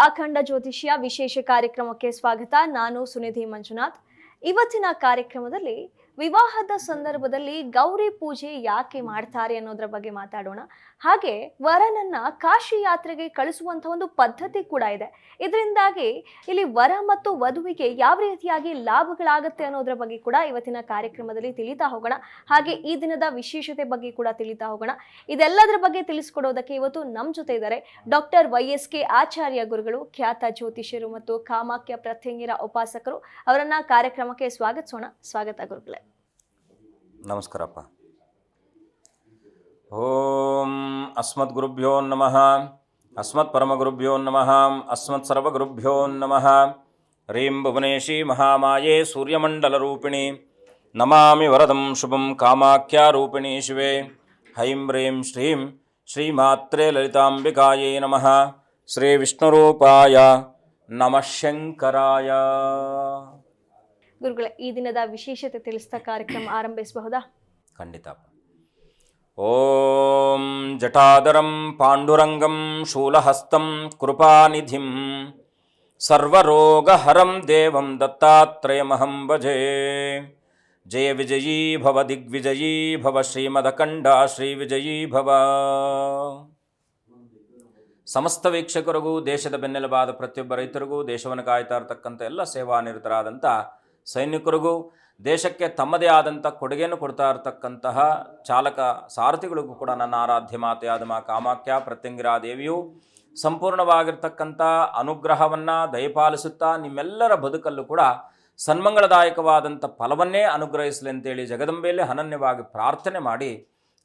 ಅಖಂಡ ಜ್ಯೋತಿಷ್ಯ ವಿಶೇಷ ಕಾರ್ಯಕ್ರಮಕ್ಕೆ ಸ್ವಾಗತ. ನಾನು ಸುನಿಧಿ ಮಂಜುನಾಥ್. ಇವತ್ತಿನ ಕಾರ್ಯಕ್ರಮದಲ್ಲಿ ವಿವಾಹದ ಸಂದರ್ಭದಲ್ಲಿ ಗೌರಿ ಪೂಜೆ ಯಾಕೆ ಮಾಡ್ತಾರೆ ಅನ್ನೋದ್ರ ಬಗ್ಗೆ ಮಾತಾಡೋಣ. ಹಾಗೆ ವರನನ್ನ ಕಾಶಿ ಯಾತ್ರೆಗೆ ಕಳಿಸುವಂತಹ ಒಂದು ಪದ್ಧತಿ ಕೂಡ ಇದೆ. ಇದರಿಂದಾಗಿ ಇಲ್ಲಿ ವರ ಮತ್ತು ವಧುವಿಗೆ ಯಾವ ರೀತಿಯಾಗಿ ಲಾಭಗಳಾಗುತ್ತೆ ಅನ್ನೋದ್ರ ಬಗ್ಗೆ ಕೂಡ ಇವತ್ತಿನ ಕಾರ್ಯಕ್ರಮದಲ್ಲಿ ತಿಳಿತಾ ಹೋಗೋಣ. ಹಾಗೆ ಈ ದಿನದ ವಿಶೇಷತೆ ಬಗ್ಗೆ ಕೂಡ ತಿಳಿತಾ ಹೋಗೋಣ. ಇದೆಲ್ಲದರ ಬಗ್ಗೆ ತಿಳಿಸ್ಕೊಡೋದಕ್ಕೆ ಇವತ್ತು ನಮ್ಮ ಜೊತೆ ಇದ್ದಾರೆ ಡಾಕ್ಟರ್ YSK ಆಚಾರ್ಯ ಗುರುಗಳು, ಖ್ಯಾತ ಜ್ಯೋತಿಷ್ಯರು ಮತ್ತು ಕಾಮಾಖ್ಯ ಪ್ರತ್ಯಂಗಿರ ಉಪಾಸಕರು. ಅವರನ್ನ ಕಾರ್ಯಕ್ರಮಕ್ಕೆ ಸ್ವಾಗತಿಸೋಣ. ಸ್ವಾಗತ ಗುರುಗಳೇ. ನಮಸ್ಕಾರಪ್ಪ. ಓಂ ಅಸ್ಮದ್ ಗುರುಭ್ಯೋ ನಮಃ, ಅಸ್ಮತ್ ಪರಮಗುರುಭ್ಯೋ ನಮಃ, ಅಸ್ಮತ್ ಸರ್ವಗುರುಭ್ಯೋ ನಮಃ. ಹ್ರೀಂ ಭುವನೇಶಿ ಮಹಾಮಾಯೇ ಸೂರ್ಯಮಂಡಲರೂಪಿಣಿ ನಮಾಮಿ ವರದಂ ಶುಭಂ ಕಾಮಾಖ್ಯಾರೂಪಿಣಿ ಶಿವೆ. ಹೈಂ ಹ್ರೀಂ ಶ್ರೀಂ ಶ್ರೀಮಾತ್ರೇ ಲಲಿತಾಂಬಿಕಾಯೇ ನಮಃ. ಶ್ರೀ ವಿಷ್ಣುರೂಪಾಯ ನಮಃ ಶಂಕರಾಯ. ಗುರುಗಳೇ, ಈ ದಿನದ ವಿಶೇಷತೆ ತಿಳಿಸ್ತಾ ಕಾರ್ಯಕ್ರಮ ಆರಂಭಿಸಬಹುದಾ? ಖಂಡಿತ. ಓಂ ಜಟಾಧರಂ ಪಾಂಡುರಂಗಂ ಶೂಲಹಸ್ತಂ ಕೃಪಾನಿಧಿಂ ಸರ್ವರೋಗಹರಂ ದೇವಂ ದತ್ತಾತ್ರೇಯಮಹಂ ಭಜೆ. ಜಯ ವಿಜಯೀ ಭವ ದಿಗ್ವಿಜಯೀ ಭವ ಶ್ರೀಮದಖಂಡ ಶ್ರೀ ವಿಜಯೀ ಭವ. ಸಮಸ್ತ ವೀಕ್ಷಕರಿಗೂ, ದೇಶದ ಬೆನ್ನೆಲುಬಾದ ಪ್ರತಿಯೊಬ್ಬ ರೈತರಿಗೂ, ದೇಶವನ್ನು ಕಾಯ್ತಾ ಇರತಕ್ಕಂಥ ಎಲ್ಲ ಸೇವಾನಿರತರಾದಂಥ ಸೈನಿಕರಿಗೂ, ದೇಶಕ್ಕೆ ತಮ್ಮದೇ ಆದಂಥ ಕೊಡುಗೆಯನ್ನು ಕೊಡ್ತಾ ಇರತಕ್ಕಂತಹ ಚಾಲಕ ಸಾರಥಿಗಳಿಗೂ ಕೂಡ ನನ್ನ ಆರಾಧ್ಯ ಮಾತೆಯಾದ ಮಾ ಕಾಮಾಖ್ಯ ಪ್ರತ್ಯಂಗಿರಾ ದೇವಿಯು ಸಂಪೂರ್ಣವಾಗಿರ್ತಕ್ಕಂಥ ಅನುಗ್ರಹವನ್ನು ದಯಪಾಲಿಸುತ್ತಾ ನಿಮ್ಮೆಲ್ಲರ ಬದುಕಲ್ಲೂ ಕೂಡ ಸನ್ಮಂಗಳದಾಯಕವಾದಂಥ ಫಲವನ್ನೇ ಅನುಗ್ರಹಿಸಲಿ ಅಂತೇಳಿ ಜಗದಂಬೆಯಲ್ಲಿ ಅನನ್ಯವಾಗಿ ಪ್ರಾರ್ಥನೆ ಮಾಡಿ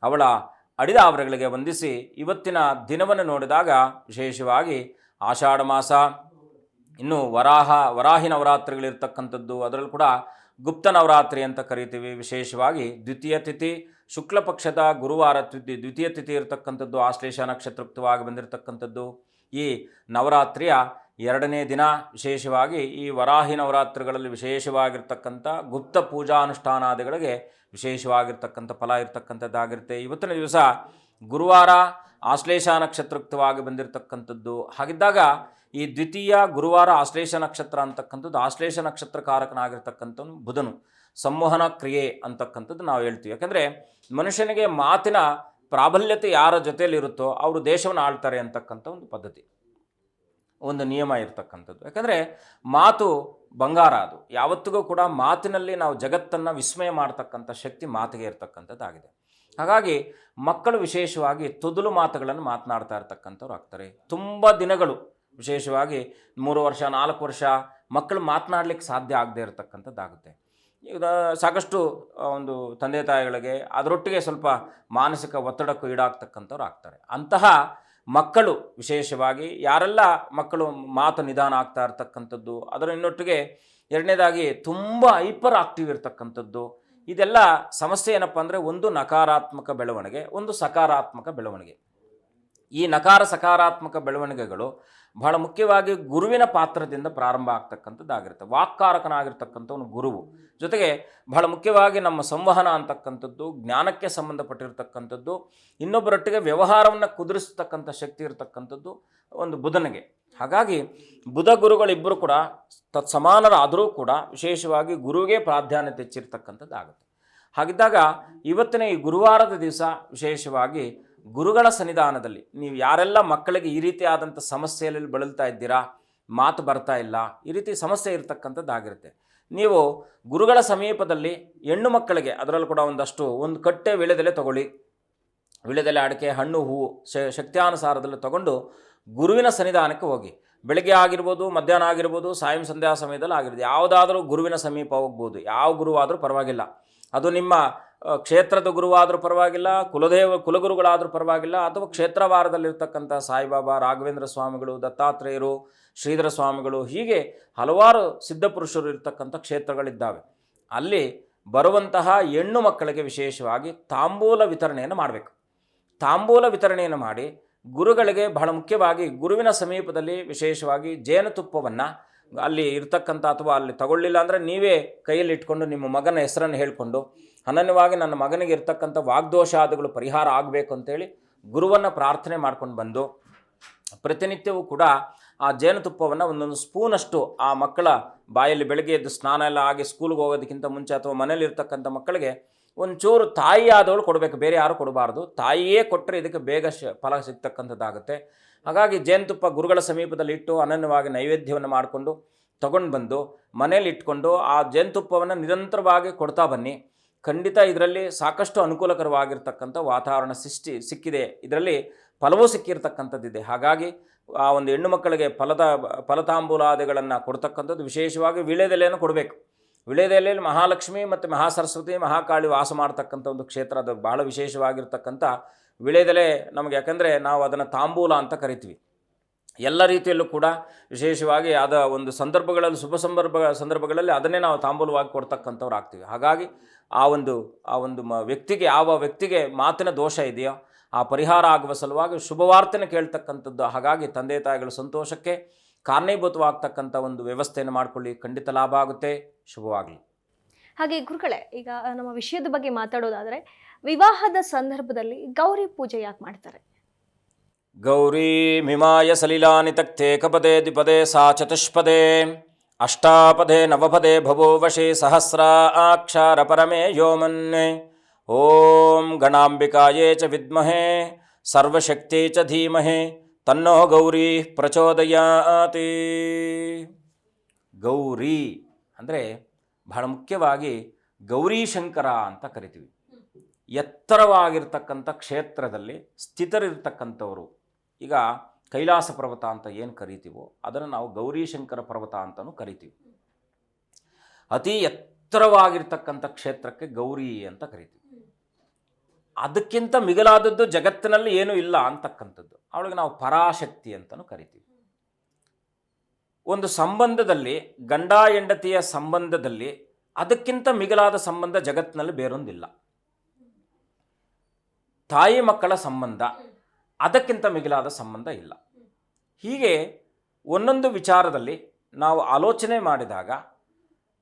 ಅವಳ ಅಡಿದ ಆವರಗಳಿಗೆ ವಂದಿಸಿ ಇವತ್ತಿನ ದಿನವನ್ನು ನೋಡಿದಾಗ ವಿಶೇಷವಾಗಿ ಆಷಾಢ ಮಾಸ, ಇನ್ನು ವರಾಹಿ ನವರಾತ್ರಿಗಳಿರ್ತಕ್ಕಂಥದ್ದು, ಅದರಲ್ಲೂ ಕೂಡ ಗುಪ್ತ ನವರಾತ್ರಿ ಅಂತ ಕರಿತೀವಿ. ವಿಶೇಷವಾಗಿ ದ್ವಿತೀಯ ತಿಥಿ, ಶುಕ್ಲ ಪಕ್ಷದ ಗುರುವಾರ ದ್ವಿತೀಯ ತಿಥಿ ಇರತಕ್ಕಂಥದ್ದು, ಆಶ್ಲೇಷ ನಕ್ಷತ್ರಯುಕ್ತವಾಗಿ ಬಂದಿರತಕ್ಕಂಥದ್ದು. ಈ ನವರಾತ್ರಿಯ ಎರಡನೇ ದಿನ ವಿಶೇಷವಾಗಿ ಈ ವರಾಹಿ ನವರಾತ್ರಿಗಳಲ್ಲಿ ವಿಶೇಷವಾಗಿರ್ತಕ್ಕಂಥ ಗುಪ್ತ ಪೂಜಾನುಷ್ಠಾನಾದಿಗಳಿಗೆ ವಿಶೇಷವಾಗಿರ್ತಕ್ಕಂಥ ಫಲ ಇರ್ತಕ್ಕಂಥದ್ದಾಗಿರುತ್ತೆ. ಇವತ್ತಿನ ದಿವಸ ಗುರುವಾರ ಆಶ್ಲೇಷ ನಕ್ಷತ್ರಯುಕ್ತವಾಗಿ ಬಂದಿರತಕ್ಕಂಥದ್ದು. ಹಾಗಿದ್ದಾಗ ಈ ದ್ವಿತೀಯ ಗುರುವಾರ ಆಶ್ಲೇಷ ನಕ್ಷತ್ರ ಅಂತಕ್ಕಂಥದ್ದು, ಆಶ್ಲೇಷ ನಕ್ಷತ್ರಕಾರಕನಾಗಿರ್ತಕ್ಕಂಥದ್ದು ಬುಧನು, ಸಂವಹನ ಕ್ರಿಯೆ ಅಂತಕ್ಕಂಥದ್ದು ನಾವು ಹೇಳ್ತೀವಿ. ಯಾಕೆಂದರೆ ಮನುಷ್ಯನಿಗೆ ಮಾತಿನ ಪ್ರಾಬಲ್ಯತೆ ಯಾರ ಜೊತೆಯಲ್ಲಿರುತ್ತೋ ಅವರು ದೇಶವನ್ನು ಆಳ್ತಾರೆ ಅಂತಕ್ಕಂಥ ಒಂದು ಪದ್ಧತಿ, ಒಂದು ನಿಯಮ ಇರತಕ್ಕಂಥದ್ದು. ಯಾಕಂದರೆ ಮಾತು ಬಂಗಾರ, ಅದು ಯಾವತ್ತಿಗೂ ಕೂಡ ಮಾತಿನಲ್ಲಿ ನಾವು ಜಗತ್ತನ್ನು ವಿಸ್ಮಯ ಮಾಡ್ತಕ್ಕಂಥ ಶಕ್ತಿ ಮಾತಿಗೆ ಇರತಕ್ಕಂಥದ್ದಾಗಿದೆ. ಹಾಗಾಗಿ ಮಕ್ಕಳು ವಿಶೇಷವಾಗಿ ತೊದಲು ಮಾತುಗಳನ್ನು ಮಾತನಾಡ್ತಾ ಇರ್ತಕ್ಕಂಥವ್ರು ಆಗ್ತಾರೆ. ತುಂಬ ದಿನಗಳು ವಿಶೇಷವಾಗಿ 3 ವರ್ಷ 4 ವರ್ಷ ಮಕ್ಕಳು ಮಾತನಾಡಲಿಕ್ಕೆ ಸಾಧ್ಯ ಆಗದೆ ಇರತಕ್ಕಂಥದ್ದಾಗುತ್ತೆ. ಈಗ ಸಾಕಷ್ಟು ಒಂದು ತಂದೆ ತಾಯಿಗಳಿಗೆ ಅದರೊಟ್ಟಿಗೆ ಸ್ವಲ್ಪ ಮಾನಸಿಕ ಒತ್ತಡಕ್ಕೂ ಈಡಾಗ್ತಕ್ಕಂಥವ್ರು ಆಗ್ತಾರೆ. ಅಂತಹ ಮಕ್ಕಳು ವಿಶೇಷವಾಗಿ ಯಾರೆಲ್ಲ ಮಕ್ಕಳು ಮಾತು ನಿಧಾನ ಆಗ್ತಾ ಇರ್ತಕ್ಕಂಥದ್ದು, ಅದರ ಇನ್ನೊಟ್ಟಿಗೆ ಎರಡನೇದಾಗಿ ತುಂಬ ಹೈಪರ್ ಆಕ್ಟಿವ್ ಇರ್ತಕ್ಕಂಥದ್ದು, ಇದೆಲ್ಲ ಸಮಸ್ಯೆ ಏನಪ್ಪ ಅಂದರೆ ಒಂದು ನಕಾರಾತ್ಮಕ ಬೆಳವಣಿಗೆ, ಒಂದು ಸಕಾರಾತ್ಮಕ ಬೆಳವಣಿಗೆ. ಈ ಸಕಾರಾತ್ಮಕ ಬೆಳವಣಿಗೆಗಳು ಬಹಳ ಮುಖ್ಯವಾಗಿ ಗುರುವಿನ ಪಾತ್ರದಿಂದ ಪ್ರಾರಂಭ ಆಗ್ತಕ್ಕಂಥದ್ದಾಗಿರುತ್ತೆ. ವಾಕ್ಕಾರಕನಾಗಿರ್ತಕ್ಕಂಥವನು ಗುರುವು. ಜೊತೆಗೆ ಬಹಳ ಮುಖ್ಯವಾಗಿ ನಮ್ಮ ಸಂವಹನ ಅಂತಕ್ಕಂಥದ್ದು, ಜ್ಞಾನಕ್ಕೆ ಸಂಬಂಧಪಟ್ಟಿರ್ತಕ್ಕಂಥದ್ದು, ಇನ್ನೊಬ್ಬರೊಟ್ಟಿಗೆ ವ್ಯವಹಾರವನ್ನು ಕುದುರಿಸ್ತಕ್ಕಂಥ ಶಕ್ತಿ ಇರತಕ್ಕಂಥದ್ದು ಒಂದು ಬುಧನಿಗೆ. ಹಾಗಾಗಿ ಬುಧ ಗುರುಗಳಿಬ್ಬರು ಕೂಡ ತತ್ಸಮಾನರಾದರೂ ಕೂಡ ವಿಶೇಷವಾಗಿ ಗುರುವಿಗೆ ಪ್ರಾಧಾನ್ಯತೆ ಹೆಚ್ಚಿರ್ತಕ್ಕಂಥದ್ದಾಗುತ್ತೆ. ಹಾಗಿದ್ದಾಗ ಇವತ್ತಿನ ಈ ಗುರುವಾರದ ದಿವಸ ವಿಶೇಷವಾಗಿ ಗುರುಗಳ ಸನ್ನಿಧಾನದಲ್ಲಿ ನೀವು ಯಾರೆಲ್ಲ ಮಕ್ಕಳಿಗೆ ಈ ರೀತಿಯಾದಂಥ ಸಮಸ್ಯೆಯಲ್ಲಿ ಬಳಲ್ತಾ ಇದ್ದೀರಾ, ಮಾತು ಬರ್ತಾ ಇಲ್ಲ, ಈ ರೀತಿ ಸಮಸ್ಯೆ ಇರತಕ್ಕಂಥದ್ದಾಗಿರುತ್ತೆ, ನೀವು ಗುರುಗಳ ಸಮೀಪದಲ್ಲಿ ಹೆಣ್ಣು ಮಕ್ಕಳಿಗೆ ಅದರಲ್ಲೂ ಕೂಡ ಒಂದು ಕಟ್ಟೆ ವೀಳ್ಯದೆಲೆ ತಗೊಳ್ಳಿ, ವೀಳ್ಯದೆಲೆ, ಅಡಿಕೆ, ಹಣ್ಣು, ಹೂವು ಶಕ್ತಿಯಾನುಸಾರದಲ್ಲಿ ತಗೊಂಡು ಗುರುವಿನ ಸನ್ನಿಧಾನಕ್ಕೆ ಹೋಗಿ. ಬೆಳಗ್ಗೆ ಆಗಿರ್ಬೋದು, ಮಧ್ಯಾಹ್ನ ಆಗಿರ್ಬೋದು, ಸಾಯಂ ಸಂಧ್ಯಾ ಸಮಯದಲ್ಲಿ ಆಗಿರ್ಬೋದು, ಯಾವುದಾದ್ರೂ ಗುರುವಿನ ಸಮೀಪ ಹೋಗ್ಬೋದು. ಯಾವ ಗುರುವಾದರೂ ಪರವಾಗಿಲ್ಲ, ಅದು ನಿಮ್ಮ ಕ್ಷೇತ್ರದ ಗುರುವಾದರೂ ಪರವಾಗಿಲ್ಲ, ಕುಲಗುರುಗಳಾದರೂ ಪರವಾಗಿಲ್ಲ, ಅಥವಾ ಕ್ಷೇತ್ರವಾರದಲ್ಲಿರ್ತಕ್ಕಂಥ ಸಾಯಿಬಾಬಾ, ರಾಘವೇಂದ್ರ ಸ್ವಾಮಿಗಳು, ದತ್ತಾತ್ರೇಯರು, ಶ್ರೀಧರ ಸ್ವಾಮಿಗಳು, ಹೀಗೆ ಹಲವಾರು ಸಿದ್ಧಪುರುಷರು ಇರ್ತಕ್ಕಂಥ ಕ್ಷೇತ್ರಗಳಿದ್ದಾವೆ. ಅಲ್ಲಿ ಬರುವಂತಹ ಹೆಣ್ಣು ಮಕ್ಕಳಿಗೆ ವಿಶೇಷವಾಗಿ ತಾಂಬೂಲ ವಿತರಣೆಯನ್ನು ಮಾಡಬೇಕು. ತಾಂಬೂಲ ವಿತರಣೆಯನ್ನು ಮಾಡಿ ಗುರುಗಳಿಗೆ ಬಹಳ ಮುಖ್ಯವಾಗಿ ಗುರುವಿನ ಸಮೀಪದಲ್ಲಿ ವಿಶೇಷವಾಗಿ ಜೇನುತುಪ್ಪವನ್ನು ಅಲ್ಲಿ ಇರ್ತಕ್ಕಂಥ, ಅಥವಾ ಅಲ್ಲಿ ತಗೊಳ್ಳಿಲ್ಲ ಅಂದರೆ ನೀವೇ ಕೈಯಲ್ಲಿ ಇಟ್ಕೊಂಡು ನಿಮ್ಮ ಮಗನ ಹೆಸರನ್ನು ಹೇಳಿಕೊಂಡು ಅನನ್ಯವಾಗಿ ನನ್ನ ಮಗನಿಗೆ ಇರ್ತಕ್ಕಂಥ ವಾಗ್ದೋಷಾದಿಗಳು ಪರಿಹಾರ ಆಗಬೇಕು ಅಂತೇಳಿ ಗುರುವನ್ನು ಪ್ರಾರ್ಥನೆ ಮಾಡ್ಕೊಂಡು ಬಂದು ಪ್ರತಿನಿತ್ಯವೂ ಕೂಡ ಆ ಜೇನುತುಪ್ಪವನ್ನು ಒಂದೊಂದು ಸ್ಪೂನಷ್ಟು ಆ ಮಕ್ಕಳ ಬಾಯಲ್ಲಿ ಬೆಳಗ್ಗೆ ಎದ್ದು ಸ್ನಾನ ಎಲ್ಲ ಆಗಿ ಸ್ಕೂಲ್ಗೆ ಹೋಗೋದಕ್ಕಿಂತ ಮುಂಚೆ ಅಥವಾ ಮನೇಲಿ ಇರ್ತಕ್ಕಂಥ ಮಕ್ಕಳಿಗೆ ಒಂಚೂರು ತಾಯಿ ಆದವಳು ಕೊಡಬೇಕು, ಬೇರೆ ಯಾರು ಕೊಡಬಾರ್ದು. ತಾಯಿಯೇ ಕೊಟ್ಟರೆ ಇದಕ್ಕೆ ಬೇಗ ಫಲ ಸಿಗ್ತಕ್ಕಂಥದ್ದಾಗುತ್ತೆ. ಹಾಗಾಗಿ ಜೇನುತುಪ್ಪ ಗುರುಗಳ ಸಮೀಪದಲ್ಲಿ ಇಟ್ಟು ಅನನ್ಯವಾಗಿ ನೈವೇದ್ಯವನ್ನು ಮಾಡಿಕೊಂಡು ತಗೊಂಡು ಬಂದು ಮನೇಲಿ ಇಟ್ಕೊಂಡು ಆ ಜೇನುತುಪ್ಪವನ್ನು ನಿರಂತರವಾಗಿ ಕೊಡ್ತಾ ಬನ್ನಿ. ಖಂಡಿತ ಇದರಲ್ಲಿ ಸಾಕಷ್ಟು ಅನುಕೂಲಕರವಾಗಿರ್ತಕ್ಕಂಥ ವಾತಾವರಣ ಸಿಕ್ಕಿದೆ, ಇದರಲ್ಲಿ ಫಲವೂ ಸಿಕ್ಕಿರ್ತಕ್ಕಂಥದ್ದಿದೆ. ಹಾಗಾಗಿ ಆ ಒಂದು ಹೆಣ್ಣು ಮಕ್ಕಳಿಗೆ ಫಲತಾಂಬೂಲಾದಿಗಳನ್ನು ಕೊಡ್ತಕ್ಕಂಥದ್ದು, ವಿಶೇಷವಾಗಿ ವೀಳ್ಯದೆಲೆಯನ್ನು ಕೊಡಬೇಕು. ವೀಳ್ಯದೆಲೆಯಲ್ಲಿ ಮಹಾಲಕ್ಷ್ಮಿ ಮತ್ತು ಮಹಾಸರಸ್ವತಿ ಮಹಾಕಾಳಿ ವಾಸ ಮಾಡ್ತಕ್ಕಂಥ ಒಂದು ಕ್ಷೇತ್ರ, ಅದು ಭಾಳ ವಿಶೇಷವಾಗಿರ್ತಕ್ಕಂಥ ವೀಳ್ಯದೆಲೆ ನಮಗೆ. ಯಾಕಂದರೆ ನಾವು ಅದನ್ನು ತಾಂಬೂಲ ಅಂತ ಕರಿತೀವಿ. ಎಲ್ಲ ರೀತಿಯಲ್ಲೂ ಕೂಡ ವಿಶೇಷವಾಗಿ ಅದ ಒಂದು ಸಂದರ್ಭಗಳಲ್ಲಿ ಶುಭ ಸಂದರ್ಭಗಳಲ್ಲಿ ಅದನ್ನೇ ನಾವು ತಾಂಬೂಲವಾಗಿ ಕೊಡ್ತಕ್ಕಂಥವ್ರು ಆಗ್ತೀವಿ. ಹಾಗಾಗಿ ಆ ಒಂದು ವ್ಯಕ್ತಿಗೆ, ಯಾವ ವ್ಯಕ್ತಿಗೆ ಮಾತಿನ ದೋಷ ಇದೆಯೋ ಆ ಪರಿಹಾರ ಆಗುವ ಸಲುವಾಗಿ ಶುಭವಾರ್ತೆನ ಕೇಳ್ತಕ್ಕಂಥದ್ದು. ಹಾಗಾಗಿ ತಂದೆ ತಾಯಿಗಳ ಸಂತೋಷಕ್ಕೆ ಕಾರಣೀಭೂತವಾಗ್ತಕ್ಕಂಥ ಒಂದು ವ್ಯವಸ್ಥೆಯನ್ನು ಮಾಡಿಕೊಳ್ಳಿ, ಖಂಡಿತ ಲಾಭ ಆಗುತ್ತೆ. ಶುಭವಾಗಲಿ. ಹಾಗೆ ಗುರುಗಳೇ, ಈಗ ನಮ್ಮ ವಿಷಯದ ಬಗ್ಗೆ ಮಾತಾಡೋದಾದರೆ, ವಿವಾಹದ ಸಂದರ್ಭದಲ್ಲಿ ಗೌರಿ ಪೂಜೆ ಯಾಕೆ ಮಾಡ್ತಾರೆ? ಗೌರಿ ಮಿಮಾಯ ಸಲಿಲಾನಿ ತಕ್ತೆ ಕಪದೇ ದ್ವಿಪದೇ ಸಾ ಚತುಷ್ಪದೇ ಅಷ್ಟಾಪದೇ ನವಪದೇ ಭವೋ ವಶೇ ಸಹಸ್ರಾಕ್ಷರ ಪರಮೇ ಯೋಮನ್ನೇ ಓಂ ಗಣಾಂಬಿಕಾಯೇ ಚ ವಿದ್ಮಹೇ ಸರ್ವಶಕ್ತಿ ಚ ಧೀಮಹೇ ತನ್ನೋ ಗೌರಿ ಪ್ರಚೋದಯಾತಿ. ಗೌರಿ ಅಂದರೆ ಬಹಳ ಮುಖ್ಯವಾಗಿ ಗೌರೀಶಂಕರ ಅಂತ ಕರಿತೀವಿ. ಎತ್ತರವಾಗಿರ್ತಕ್ಕಂಥ ಕ್ಷೇತ್ರದಲ್ಲಿ ಸ್ಥಿತರಿರ್ತಕ್ಕಂಥವರು. ಈಗ ಕೈಲಾಸ ಪರ್ವತ ಅಂತ ಏನು ಕರಿತೀವೋ ಅದನ್ನು ನಾವು ಗೌರೀಶಂಕರ ಪರ್ವತ ಅಂತಲೂ ಕರಿತೀವಿ. ಅತಿ ಎತ್ತರವಾಗಿರ್ತಕ್ಕಂಥ ಕ್ಷೇತ್ರಕ್ಕೆ ಗೌರಿ ಅಂತ ಕರಿತೀವಿ. ಅದಕ್ಕಿಂತ ಮಿಗಿಲಾದದ್ದು ಜಗತ್ತಿನಲ್ಲಿ ಏನೂ ಇಲ್ಲ ಅಂತಕ್ಕಂಥದ್ದು, ಅವಳಿಗೆ ನಾವು ಪರಾಶಕ್ತಿ ಅಂತಲೂ ಕರಿತೀವಿ. ಒಂದು ಸಂಬಂಧದಲ್ಲಿ, ಗಂಡ ಹೆಂಡತಿಯ ಸಂಬಂಧದಲ್ಲಿ ಅದಕ್ಕಿಂತ ಮಿಗಿಲಾದ ಸಂಬಂಧ ಜಗತ್ತಿನಲ್ಲಿ ಬೇರೊಂದಿಲ್ಲ. ತಾಯಿ ಮಕ್ಕಳ ಸಂಬಂಧ, ಅದಕ್ಕಿಂತ ಮಿಗಿಲಾದ ಸಂಬಂಧ ಇಲ್ಲ. ಹೀಗೆ ಒಂದೊಂದು ವಿಚಾರದಲ್ಲಿ ನಾವು ಆಲೋಚನೆ ಮಾಡಿದಾಗ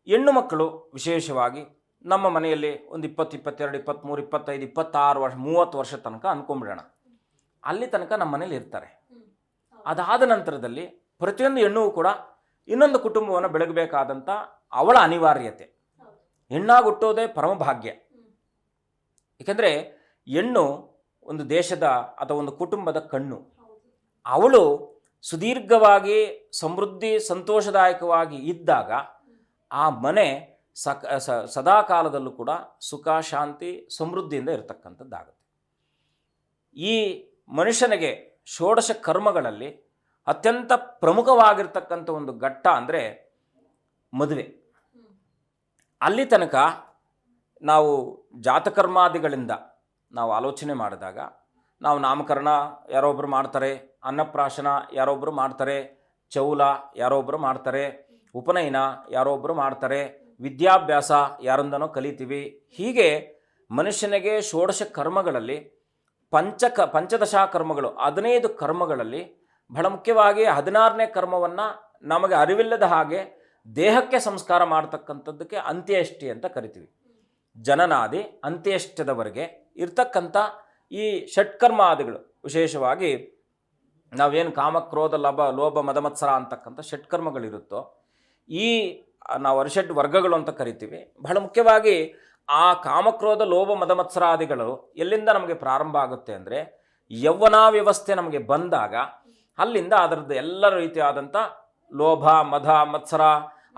ಹೆಣ್ಣು ಮಕ್ಕಳು ವಿಶೇಷವಾಗಿ ನಮ್ಮ ಮನೆಯಲ್ಲಿ ಒಂದು 20, 22, 23, 25, 26 ವರ್ಷ, 30 ವರ್ಷ ತನಕ ಅಂದ್ಕೊಂಬಿಡೋಣ. ಅಲ್ಲಿ ತನಕ ನಮ್ಮ ಮನೇಲಿ ಇರ್ತಾರೆ. ಅದಾದ ನಂತರದಲ್ಲಿ ಪ್ರತಿಯೊಂದು ಹೆಣ್ಣು ಕೂಡ ಇನ್ನೊಂದು ಕುಟುಂಬವನ್ನು ಬೆಳಗಬೇಕಾದಂಥ ಅವಳ ಅನಿವಾರ್ಯತೆ. ಹೆಣ್ಣಾಗಿ ಹುಟ್ಟೋದೇ ಪರಮಭಾಗ್ಯ. ಏಕೆಂದರೆ ಹೆಣ್ಣು ಒಂದು ದೇಶದ ಅಥವಾ ಒಂದು ಕುಟುಂಬದ ಕಣ್ಣು. ಅವಳು ಸುದೀರ್ಘವಾಗಿ ಸಮೃದ್ಧಿ ಸಂತೋಷದಾಯಕವಾಗಿ ಇದ್ದಾಗ ಆ ಮನೆ ಸದಾಕಾಲದಲ್ಲೂ ಕೂಡ ಸುಖ ಶಾಂತಿ ಸಮೃದ್ಧಿಯಿಂದ ಇರತಕ್ಕಂಥದ್ದಾಗುತ್ತೆ. ಈ ಮನುಷ್ಯನಿಗೆ ಷೋಡಶ ಕರ್ಮಗಳಲ್ಲಿ ಅತ್ಯಂತ ಪ್ರಮುಖವಾಗಿರ್ತಕ್ಕಂಥ ಒಂದು ಘಟ್ಟ ಅಂದರೆ ಮದುವೆ. ಅಲ್ಲಿ ತನಕ ನಾವು ಜಾತಕರ್ಮಾದಿಗಳಿಂದ ನಾವು ಆಲೋಚನೆ ಮಾಡಿದಾಗ ನಾವು ನಾಮಕರಣ ಯಾರೊಬ್ಬರು ಮಾಡ್ತಾರೆ, ಅನ್ನಪ್ರಾಶನ ಯಾರೊಬ್ಬರು ಮಾಡ್ತಾರೆ, ಚೌಲ ಯಾರೊಬ್ಬರು ಮಾಡ್ತಾರೆ, ಉಪನಯನ ಯಾರೊಬ್ಬರು ಮಾಡ್ತಾರೆ, ವಿದ್ಯಾಭ್ಯಾಸ ಯಾರೊಂದನೋ ಕಲಿತೀವಿ. ಹೀಗೆ ಮನುಷ್ಯನಿಗೆ ಷೋಡಶ ಕರ್ಮಗಳಲ್ಲಿ ಪಂಚದಶ ಕರ್ಮಗಳು 15 ಕರ್ಮಗಳಲ್ಲಿ ಬಹಳ ಮುಖ್ಯವಾಗಿ 16ನೇ ಕರ್ಮವನ್ನು ನಮಗೆ ಅರಿವಿಲ್ಲದ ಹಾಗೆ ದೇಹಕ್ಕೆ ಸಂಸ್ಕಾರ ಮಾಡ್ತಕ್ಕಂಥದ್ದಕ್ಕೆ ಅಂತ್ಯೇಷ್ಟಿ ಅಂತ ಕರಿತೀವಿ. ಜನನಾದಿ ಅಂತ್ಯೇಷ್ಟ್ಯದವರೆಗೆ ಇರ್ತಕ್ಕಂಥ ಈ ಷಟ್ಕರ್ಮಾದಿಗಳು, ವಿಶೇಷವಾಗಿ ನಾವೇನು ಕಾಮ ಕ್ರೋಧ ಲೋಭ ಮದಮತ್ಸರ ಅಂತಕ್ಕಂಥ ಷಟ್ಕರ್ಮಗಳಿರುತ್ತೋ, ಈ ನಾವು ಅರಿಷಡ್ ವರ್ಗಗಳು ಅಂತ ಕರಿತೀವಿ. ಬಹಳ ಮುಖ್ಯವಾಗಿ ಆ ಕಾಮಕ್ರೋಧ ಲೋಭ ಮದಮತ್ಸರಾದಿಗಳು ಎಲ್ಲಿಂದ ನಮಗೆ ಪ್ರಾರಂಭ ಆಗುತ್ತೆ ಅಂದರೆ ಯೌವನ ವ್ಯವಸ್ಥೆ ನಮಗೆ ಬಂದಾಗ ಅಲ್ಲಿಂದ ಅದರದ್ದು ಎಲ್ಲ ರೀತಿಯಾದಂಥ ಲೋಭ ಮದ ಮತ್ಸರ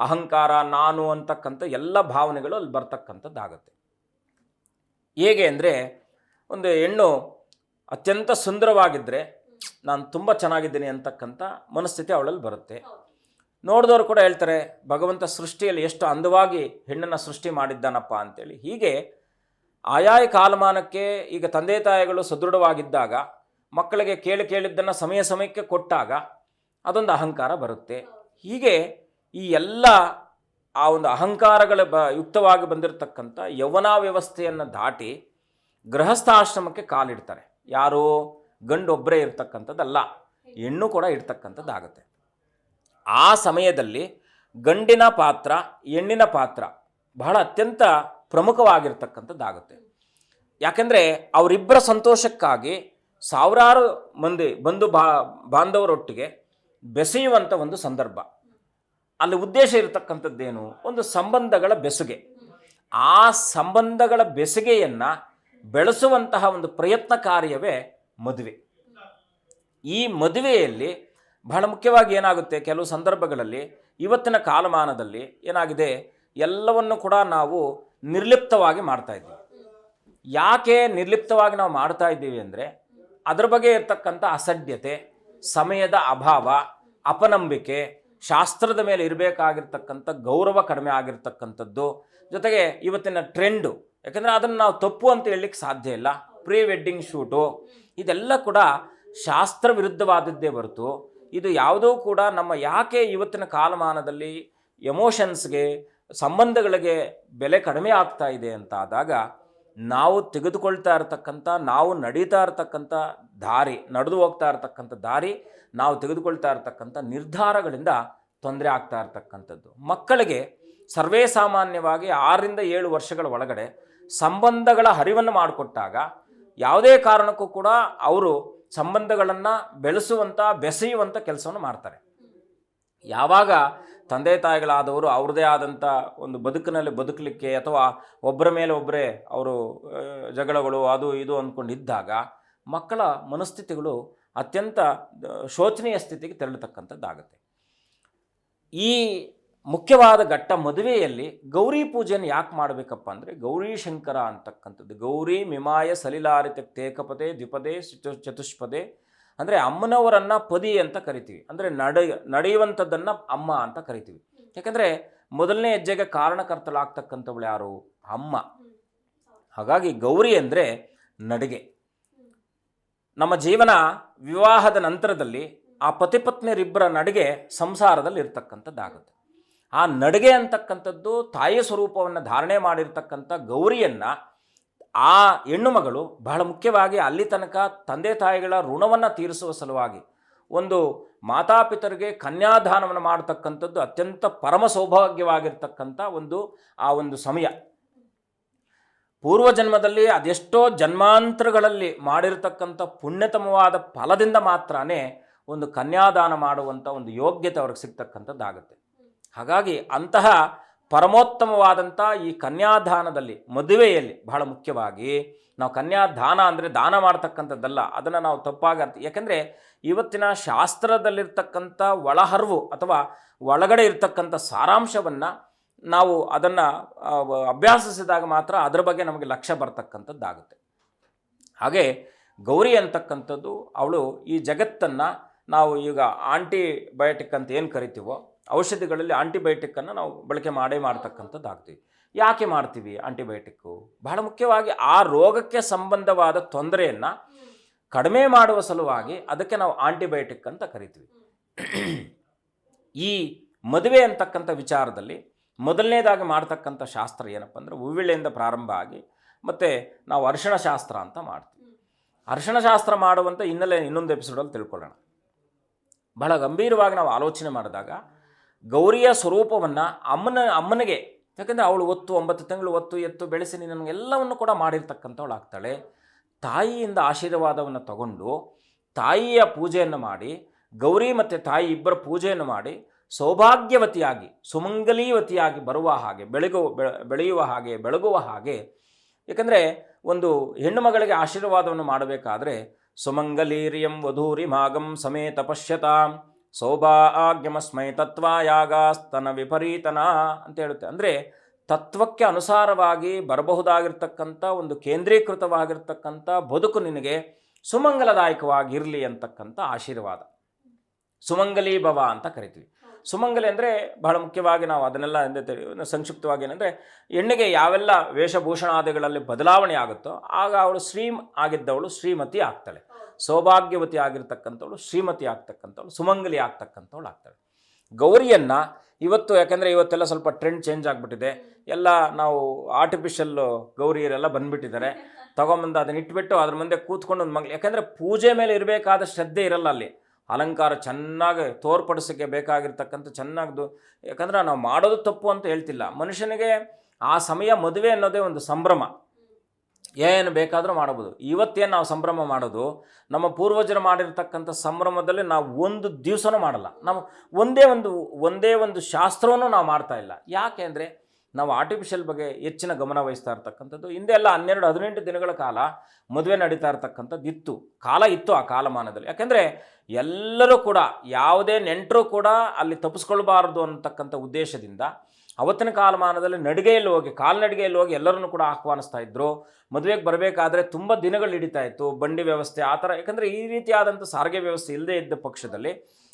ಅಹಂಕಾರ ನಾನು ಅಂತಕ್ಕಂಥ ಎಲ್ಲ ಭಾವನೆಗಳು ಅಲ್ಲಿ ಬರ್ತಕ್ಕಂಥದ್ದಾಗುತ್ತೆ. ಹೇಗೆ ಅಂದರೆ ಒಂದು ಹೆಣ್ಣು ಅತ್ಯಂತ ಸುಂದರವಾಗಿದ್ದರೆ ನಾನು ತುಂಬ ಚೆನ್ನಾಗಿದ್ದೀನಿ ಅಂತಕ್ಕಂಥ ಮನಸ್ಥಿತಿ ಅವಳಲ್ಲಿ ಬರುತ್ತೆ. ನೋಡಿದವರು ಕೂಡ ಹೇಳ್ತಾರೆ, ಭಗವಂತ ಸೃಷ್ಟಿಯಲ್ಲಿ ಎಷ್ಟು ಅಂದವಾಗಿ ಹೆಣ್ಣನ್ನು ಸೃಷ್ಟಿ ಮಾಡಿದ್ದಾನಪ್ಪ ಅಂತೇಳಿ. ಹೀಗೆ ಆಯಾಯ ಕಾಲಮಾನಕ್ಕೆ ಈಗ ತಂದೆ ತಾಯಿಗಳು ಸದೃಢವಾಗಿದ್ದಾಗ ಮಕ್ಕಳಿಗೆ ಕೇಳಿದ್ದನ್ನು ಸಮಯಕ್ಕೆ ಕೊಟ್ಟಾಗ ಅದೊಂದು ಅಹಂಕಾರ ಬರುತ್ತೆ. ಹೀಗೆ ಈ ಎಲ್ಲ ಆ ಒಂದು ಅಹಂಕಾರಗಳ ಯುಕ್ತವಾಗಿ ಬಂದಿರತಕ್ಕಂಥ ಯೌವನ ವ್ಯವಸ್ಥೆಯನ್ನು ದಾಟಿ ಗೃಹಸ್ಥಾಶ್ರಮಕ್ಕೆ ಕಾಲಿಡ್ತಾರೆ. ಯಾರು? ಗಂಡು ಒಬ್ಬರೇ ಇರ್ತಕ್ಕಂಥದ್ದಲ್ಲ, ಹೆಣ್ಣು ಕೂಡ ಇರ್ತಕ್ಕಂಥದ್ದಾಗುತ್ತೆ. ಆ ಸಮಯದಲ್ಲಿ ಗಂಡಿನ ಪಾತ್ರ ಹೆಣ್ಣಿನ ಪಾತ್ರ ಬಹಳ ಅತ್ಯಂತ ಪ್ರಮುಖವಾಗಿರ್ತಕ್ಕಂಥದ್ದಾಗುತ್ತೆ. ಯಾಕೆಂದರೆ ಅವರಿಬ್ಬರ ಸಂತೋಷಕ್ಕಾಗಿ ಸಾವಿರಾರು ಮಂದಿ ಬಾಂಧವರೊಟ್ಟಿಗೆ ಬೆಸೆಯುವಂಥ ಒಂದು ಸಂದರ್ಭ. ಅಲ್ಲಿ ಉದ್ದೇಶ ಇರತಕ್ಕಂಥದ್ದೇನು? ಒಂದು ಸಂಬಂಧಗಳ ಬೆಸುಗೆ. ಆ ಸಂಬಂಧಗಳ ಬೆಸುಗೆಯನ್ನು ಬೆಳೆಸುವಂತಹ ಒಂದು ಪ್ರಯತ್ನ ಕಾರ್ಯವೇ ಮದುವೆ. ಈ ಮದುವೆಯಲ್ಲಿ ಬಹಳ ಮುಖ್ಯವಾಗಿ ಏನಾಗುತ್ತೆ, ಕೆಲವು ಸಂದರ್ಭಗಳಲ್ಲಿ ಇವತ್ತಿನ ಕಾಲಮಾನದಲ್ಲಿ ಏನಾಗಿದೆ, ಎಲ್ಲವನ್ನು ಕೂಡ ನಾವು ನಿರ್ಲಿಪ್ತವಾಗಿ ಮಾಡ್ತಾ ಇದ್ದೀವಿ. ಯಾಕೆ ನಿರ್ಲಿಪ್ತವಾಗಿ ನಾವು ಮಾಡ್ತಾ ಇದ್ದೀವಿ ಅಂದರೆ, ಅದರ ಬಗ್ಗೆ ಇರತಕ್ಕಂಥ ಅಸಡ್ಯತೆ, ಸಮಯದ ಅಭಾವ, ಅಪನಂಬಿಕೆ, ಶಾಸ್ತ್ರದ ಮೇಲೆ ಇರಬೇಕಾಗಿರ್ತಕ್ಕಂಥ ಗೌರವ ಕಡಿಮೆ ಆಗಿರ್ತಕ್ಕಂಥದ್ದು, ಜೊತೆಗೆ ಇವತ್ತಿನ ಟ್ರೆಂಡು. ಯಾಕಂದರೆ ಅದನ್ನು ನಾವು ತಪ್ಪು ಅಂತ ಹೇಳಲಿಕ್ಕೆ ಸಾಧ್ಯ ಇಲ್ಲ. ಪ್ರೀ ವೆಡ್ಡಿಂಗ್ ಶೂಟು ಇದೆಲ್ಲ ಕೂಡ ಶಾಸ್ತ್ರ ವಿರುದ್ಧವಾದದ್ದೇ ಹೊರತು ಇದು ಯಾವುದೂ ಕೂಡ ನಮ್ಮ ಯಾಕೆ ಇವತ್ತಿನ ಕಾಲಮಾನದಲ್ಲಿ ಎಮೋಷನ್ಸ್ಗೆ, ಸಂಬಂಧಗಳಿಗೆ ಬೆಲೆ ಕಡಿಮೆ ಆಗ್ತಾ ಇದೆ ಅಂತ ಆದಾಗ, ನಾವು ತೆಗೆದುಕೊಳ್ತಾ ಇರತಕ್ಕಂಥ, ನಾವು ನಡೀತಾ ಇರತಕ್ಕಂಥ ದಾರಿ, ನಡೆದು ಹೋಗ್ತಾ ಇರತಕ್ಕಂಥ ದಾರಿ, ನಾವು ತೆಗೆದುಕೊಳ್ತಾ ಇರತಕ್ಕಂಥ ನಿರ್ಧಾರಗಳಿಂದ ತೊಂದರೆ ಆಗ್ತಾ ಇರತಕ್ಕಂಥದ್ದು. ಮಕ್ಕಳಿಗೆ ಸರ್ವೇ ಸಾಮಾನ್ಯವಾಗಿ 6ರಿಂದ 7 ವರ್ಷಗಳ ಒಳಗಡೆ ಸಂಬಂಧಗಳ ಹರಿವನ್ನು ಮಾಡಿಕೊಟ್ಟಾಗ ಯಾವುದೇ ಕಾರಣಕ್ಕೂ ಕೂಡ ಅವರು ಸಂಬಂಧಗಳನ್ನು ಬೆಳೆಸುವಂಥ, ಬೆಸೆಯುವಂಥ ಕೆಲಸವನ್ನು ಮಾಡ್ತಾರೆ. ಯಾವಾಗ ತಂದೆ ತಾಯಿಗಳಾದವರು ಅವ್ರದ್ದೇ ಆದಂಥ ಒಂದು ಬದುಕಿನಲ್ಲಿ ಬದುಕಲಿಕ್ಕೆ ಅಥವಾ ಒಬ್ಬರ ಮೇಲೆ ಒಬ್ಬರೇ ಅವರು ಜಗಳಗಳು ಅದು ಇದು ಅಂದ್ಕೊಂಡಿದ್ದಾಗ ಮಕ್ಕಳ ಮನಸ್ಥಿತಿಗಳು ಅತ್ಯಂತ ಶೋಚನೀಯ ಸ್ಥಿತಿಗೆ ತೆರಳತಕ್ಕಂಥದ್ದಾಗುತ್ತೆ. ಈ ಮುಖ್ಯವಾದ ಘಟ್ಟ ಮದುವೆಯಲ್ಲಿ ಗೌರಿ ಪೂಜೆಯನ್ನು ಯಾಕೆ ಮಾಡಬೇಕಪ್ಪ ಅಂದರೆ, ಗೌರಿ ಶಂಕರ ಅಂತಕ್ಕಂಥದ್ದು, ಗೌರಿ ಮಿಮಾಯ ಸಲಿಲಾರಿತ ತೇಕಪದೇ ದ್ವಿಪದೇ ಚತುಷ್ಪದೇ, ಅಂದರೆ ಅಮ್ಮನವರನ್ನು ಪದಿ ಅಂತ ಕರಿತೀವಿ. ಅಂದರೆ ನಡೆಯುವಂಥದ್ದನ್ನು ಅಮ್ಮ ಅಂತ ಕರಿತೀವಿ. ಯಾಕಂದರೆ ಮೊದಲನೇ ಹೆಜ್ಜೆಗೆ ಕಾರಣಕರ್ತಳಾಗ್ತಕ್ಕಂಥವಳು ಯಾರು? ಅಮ್ಮ. ಹಾಗಾಗಿ ಗೌರಿ ಅಂದರೆ ನಡಿಗೆ. ನಮ್ಮ ಜೀವನ ವಿವಾಹದ ನಂತರದಲ್ಲಿ ಆ ಪತಿಪತ್ನಿಯರಿಬ್ಬರ ನಡಿಗೆ ಸಂಸಾರದಲ್ಲಿ ಇರ್ತಕ್ಕಂಥದ್ದಾಗುತ್ತೆ. ಆ ನಡಿಗೆ ಅಂತಕ್ಕಂಥದ್ದು ತಾಯಿಯ ಸ್ವರೂಪವನ್ನು ಧಾರಣೆ ಮಾಡಿರ್ತಕ್ಕಂಥ ಗೌರಿಯನ್ನು ಆ ಹೆಣ್ಣು ಮಗಳು ಬಹಳ ಮುಖ್ಯವಾಗಿ ಅಲ್ಲಿ ತನಕ ತಂದೆ ತಾಯಿಗಳ ಋಣವನ್ನು ತೀರಿಸುವ ಸಲುವಾಗಿ ಒಂದು ಮಾತಾಪಿತರಿಗೆ ಕನ್ಯಾದಾನವನ್ನು ಮಾಡತಕ್ಕಂಥದ್ದು ಅತ್ಯಂತ ಪರಮ ಸೌಭಾಗ್ಯವಾಗಿರ್ತಕ್ಕಂಥ ಆ ಒಂದು ಸಮಯ. ಪೂರ್ವಜನ್ಮದಲ್ಲಿ ಅದೆಷ್ಟೋ ಜನ್ಮಾಂತರಗಳಲ್ಲಿ ಮಾಡಿರ್ತಕ್ಕಂಥ ಪುಣ್ಯತಮವಾದ ಫಲದಿಂದ ಮಾತ್ರನೇ ಒಂದು ಕನ್ಯಾದಾನ ಮಾಡುವಂಥ ಒಂದು ಯೋಗ್ಯತೆ ಅವ್ರಿಗೆ ಸಿಗ್ತಕ್ಕಂಥದ್ದಾಗುತ್ತೆ. ಹಾಗಾಗಿ ಅಂತಹ ಪರಮೋತ್ತಮವಾದಂಥ ಈ ಕನ್ಯಾದಾನದಲ್ಲಿ, ಮದುವೆಯಲ್ಲಿ ಬಹಳ ಮುಖ್ಯವಾಗಿ ನಾವು ಕನ್ಯಾದಾನ ಅಂದರೆ ದಾನ ಮಾಡ್ತಕ್ಕಂಥದ್ದಲ್ಲ, ಅದನ್ನು ನಾವು ತಪ್ಪಾಗಿ ಅರ್ಥ. ಯಾಕೆಂದರೆ ಇವತ್ತಿನ ಶಾಸ್ತ್ರದಲ್ಲಿರ್ತಕ್ಕಂಥ ಒಳಹರಿವು ಅಥವಾ ಒಳಗಡೆ ಇರ್ತಕ್ಕಂಥ ಸಾರಾಂಶವನ್ನು ನಾವು ಅದನ್ನು ಅಭ್ಯಾಸಿಸಿದಾಗ ಮಾತ್ರ ಅದರ ಬಗ್ಗೆ ನಮಗೆ ಲಕ್ಷ್ಯ ಬರ್ತಕ್ಕಂಥದ್ದಾಗುತ್ತೆ. ಹಾಗೆ ಗೌರಿ ಅಂತಕ್ಕಂಥದ್ದು ಅವಳು ಈ ಜಗತ್ತನ್ನು ನಾವು ಈಗ ಆಂಟಿಬಯೋಟಿಕ್ ಅಂತ ಏನು ಕರಿತೀವೋ, ಔಷಧಿಗಳಲ್ಲಿ ಆಂಟಿಬಯೋಟಿಕ್ಕನ್ನು ನಾವು ಬಳಕೆ ಮಾಡ್ತಕ್ಕಂಥದ್ದಾಗ್ತೀವಿ. ಯಾಕೆ ಮಾಡ್ತೀವಿ ಆಂಟಿಬಯೋಟಿಕ್ಕು? ಬಹಳ ಮುಖ್ಯವಾಗಿ ಆ ರೋಗಕ್ಕೆ ಸಂಬಂಧವಾದ ತೊಂದರೆಯನ್ನು ಕಡಿಮೆ ಮಾಡುವ ಸಲುವಾಗಿ ಅದಕ್ಕೆ ನಾವು ಆಂಟಿಬಯೋಟಿಕ್ ಅಂತ ಕರಿತೀವಿ. ಈ ಮದುವೆ ಅಂತಕ್ಕಂಥ ವಿಚಾರದಲ್ಲಿ ಮೊದಲನೇದಾಗಿ ಮಾಡ್ತಕ್ಕಂಥ ಶಾಸ್ತ್ರ ಏನಪ್ಪ ಅಂದರೆ, ಹೂವಿಳೆಯಿಂದ ಪ್ರಾರಂಭ ಆಗಿ ಮತ್ತು ನಾವು ಅರಿಶಿಣ ಶಾಸ್ತ್ರ ಅಂತ ಮಾಡ್ತೀವಿ. ಅರಿಶಿಣ ಶಾಸ್ತ್ರ ಮಾಡುವಂಥ ಹಿನ್ನೆಲೆ ಇನ್ನೊಂದು ಎಪಿಸೋಡಲ್ಲಿ ತಿಳ್ಕೊಳ್ಳೋಣ. ಬಹಳ ಗಂಭೀರವಾಗಿ ನಾವು ಆಲೋಚನೆ ಮಾಡಿದಾಗ ಗೌರಿಯ ಸ್ವರೂಪವನ್ನು ಅಮ್ಮನಿಗೆ, ಯಾಕೆಂದರೆ ಅವಳು 9 ತಿಂಗಳು ಹೊತ್ತು ಎತ್ತು ಬೆಳೆಸಿ ನಮಗೆಲ್ಲವನ್ನು ಕೂಡ ಮಾಡಿರ್ತಕ್ಕಂಥವಳು ಆಗ್ತಾಳೆ. ತಾಯಿಯಿಂದ ಆಶೀರ್ವಾದವನ್ನು ತಗೊಂಡು ತಾಯಿಯ ಪೂಜೆಯನ್ನು ಮಾಡಿ, ಗೌರಿ ಮತ್ತು ತಾಯಿ ಇಬ್ಬರ ಪೂಜೆಯನ್ನು ಮಾಡಿ ಸೌಭಾಗ್ಯವತಿಯಾಗಿ ಸುಮಂಗಲೀವತಿಯಾಗಿ ಬರುವ ಹಾಗೆ, ಬೆಳೆಯುವ ಹಾಗೆ, ಬೆಳಗುವ ಹಾಗೆ. ಯಾಕಂದರೆ ಒಂದು ಹೆಣ್ಣು ಮಗಳಿಗೆ ಆಶೀರ್ವಾದವನ್ನು ಮಾಡಬೇಕಾದ್ರೆ ಸುಮಂಗಲೀರ್ಯಂ ವಧೂರಿ ಮಾಗಂ ಸಮೇತ ಪಶ್ಯತಾಂ ಸೌಭಾಗ್ಯಮಸ್ಮೈ ತತ್ವಾಯಾಗಾಸ್ತನ ವಿಪರೀತನ ಅಂತ ಹೇಳುತ್ತೆ. ಅಂದರೆ ತತ್ವಕ್ಕೆ ಅನುಸಾರವಾಗಿ ಬರಬಹುದಾಗಿರ್ತಕ್ಕಂಥ ಒಂದು ಕೇಂದ್ರೀಕೃತವಾಗಿರ್ತಕ್ಕಂಥ ಬದುಕು ನಿನಗೆ ಸುಮಂಗಲದಾಯಕವಾಗಿರಲಿ ಅಂತಕ್ಕಂಥ ಆಶೀರ್ವಾದ. ಸುಮಂಗಲಿ ಭವ ಅಂತ ಕರಿತೀವಿ. ಸುಮಂಗಲಿ ಅಂದರೆ ಬಹಳ ಮುಖ್ಯವಾಗಿ ನಾವು ಅದನ್ನೆಲ್ಲ ಸಂಕ್ಷಿಪ್ತವಾಗಿ ಏನಂದರೆ, ಹೆಣ್ಣಿಗೆ ಯಾವೆಲ್ಲ ವೇಷಭೂಷಣಾದಿಗಳಲ್ಲಿ ಬದಲಾವಣೆ ಆಗುತ್ತೋ ಆಗ ಅವಳು ಆಗಿದ್ದವಳು ಶ್ರೀಮತಿ ಆಗ್ತಾಳೆ, ಸೌಭಾಗ್ಯವತಿ ಆಗಿರ್ತಕ್ಕಂಥವಳು ಶ್ರೀಮತಿ ಆಗ್ತಕ್ಕಂಥವಳು, ಸುಮಂಗಲಿ ಆಗ್ತಕ್ಕಂಥವಳು ಆಗ್ತಾಳೆ. ಗೌರಿಯನ್ನು ಇವತ್ತು, ಯಾಕೆಂದರೆ ಇವತ್ತೆಲ್ಲ ಸ್ವಲ್ಪ ಟ್ರೆಂಡ್ ಚೇಂಜ್ ಆಗಿಬಿಟ್ಟಿದೆ, ಎಲ್ಲ ನಾವು ಆರ್ಟಿಫಿಷಿಯಲ್ ಗೌರಿಯರೆಲ್ಲ ಬಂದುಬಿಟ್ಟಿದ್ದಾರೆ. ತೊಗೊಂಬಂದು ಅದನ್ನ ಇಟ್ಬಿಟ್ಟು ಅದ್ರ ಮುಂದೆ ಕೂತ್ಕೊಂಡು ಒಂದು ಮಗಳು, ಯಾಕೆಂದರೆ ಪೂಜೆ ಮೇಲೆ ಇರಬೇಕಾದ ಶ್ರದ್ಧೆ ಇರಲ್ಲ ಅಲ್ಲಿ. ಅಲಂಕಾರ ಚೆನ್ನಾಗಿ ತೋರ್ಪಡಿಸೋಕ್ಕೆ ಬೇಕಾಗಿರ್ತಕ್ಕಂಥ ಚೆನ್ನಾಗದು. ಯಾಕಂದರೆ ನಾವು ಮಾಡೋದು ತಪ್ಪು ಅಂತ ಹೇಳ್ತಿಲ್ಲ. ಮನುಷ್ಯನಿಗೆ ಆ ಸಮಯ ಮದುವೆ ಅನ್ನೋದೇ ಒಂದು ಸಂಭ್ರಮ. ಏನು ಬೇಕಾದರೂ ಮಾಡಬಹುದು. ಇವತ್ತೇನು ನಾವು ಸಂಭ್ರಮ ಮಾಡೋದು, ನಮ್ಮ ಪೂರ್ವಜರು ಮಾಡಿರ್ತಕ್ಕಂಥ ಸಂಭ್ರಮದಲ್ಲಿ ನಾವು ಒಂದು ದಿವಸನೂ ಮಾಡಲ್ಲ. ನಾವು ಒಂದೇ ಒಂದು ಶಾಸ್ತ್ರವನ್ನು ನಾವು ಮಾಡ್ತಾ ಇಲ್ಲ. ಯಾಕೆ ಅಂದರೆ ನಾವು ಆರ್ಟಿಫಿಷಿಯಲ್ ಬಗ್ಗೆ ಹೆಚ್ಚಿನ ಗಮನ ವಹಿಸ್ತಾ ಇರ್ತಕ್ಕಂಥದ್ದು. ಹಿಂದೆ ಎಲ್ಲ 12-18 ದಿನಗಳ ಕಾಲ ಮದುವೆ ನಡೀತಾ ಇರ್ತಕ್ಕಂಥದ್ದು ಇತ್ತು, ಕಾಲ ಇತ್ತು ಆ ಕಾಲಮಾನದಲ್ಲಿ. ಯಾಕೆಂದರೆ ಎಲ್ಲರೂ ಕೂಡ, ಯಾವುದೇ ನೆಂಟರು ಕೂಡ ಅಲ್ಲಿ ತಪ್ಪಿಸ್ಕೊಳ್ಬಾರ್ದು ಅನ್ನತಕ್ಕಂಥ ಉದ್ದೇಶದಿಂದ ಅವತ್ತಿನ ಕಾಲಮಾನದಲ್ಲಿ ಕಾಲ್ನಡಿಗೆಯಲ್ಲಿ ಹೋಗಿ ಎಲ್ಲರನ್ನು ಕೂಡ ಆಹ್ವಾನಿಸ್ತಾ ಇದ್ರು. ಮದುವೆಗೆ ಬರಬೇಕಾದ್ರೆ ತುಂಬ ದಿನಗಳು ಹಿಡಿತಾ ಇತ್ತು, ಬಂಡಿ ವ್ಯವಸ್ಥೆ ಆ ಥರ. ಯಾಕಂದರೆ ಈ ರೀತಿಯಾದಂಥ ಸಾರಿಗೆ ವ್ಯವಸ್ಥೆ ಇಲ್ಲದೇ ಇದ್ದ ಪಕ್ಷದಲ್ಲಿ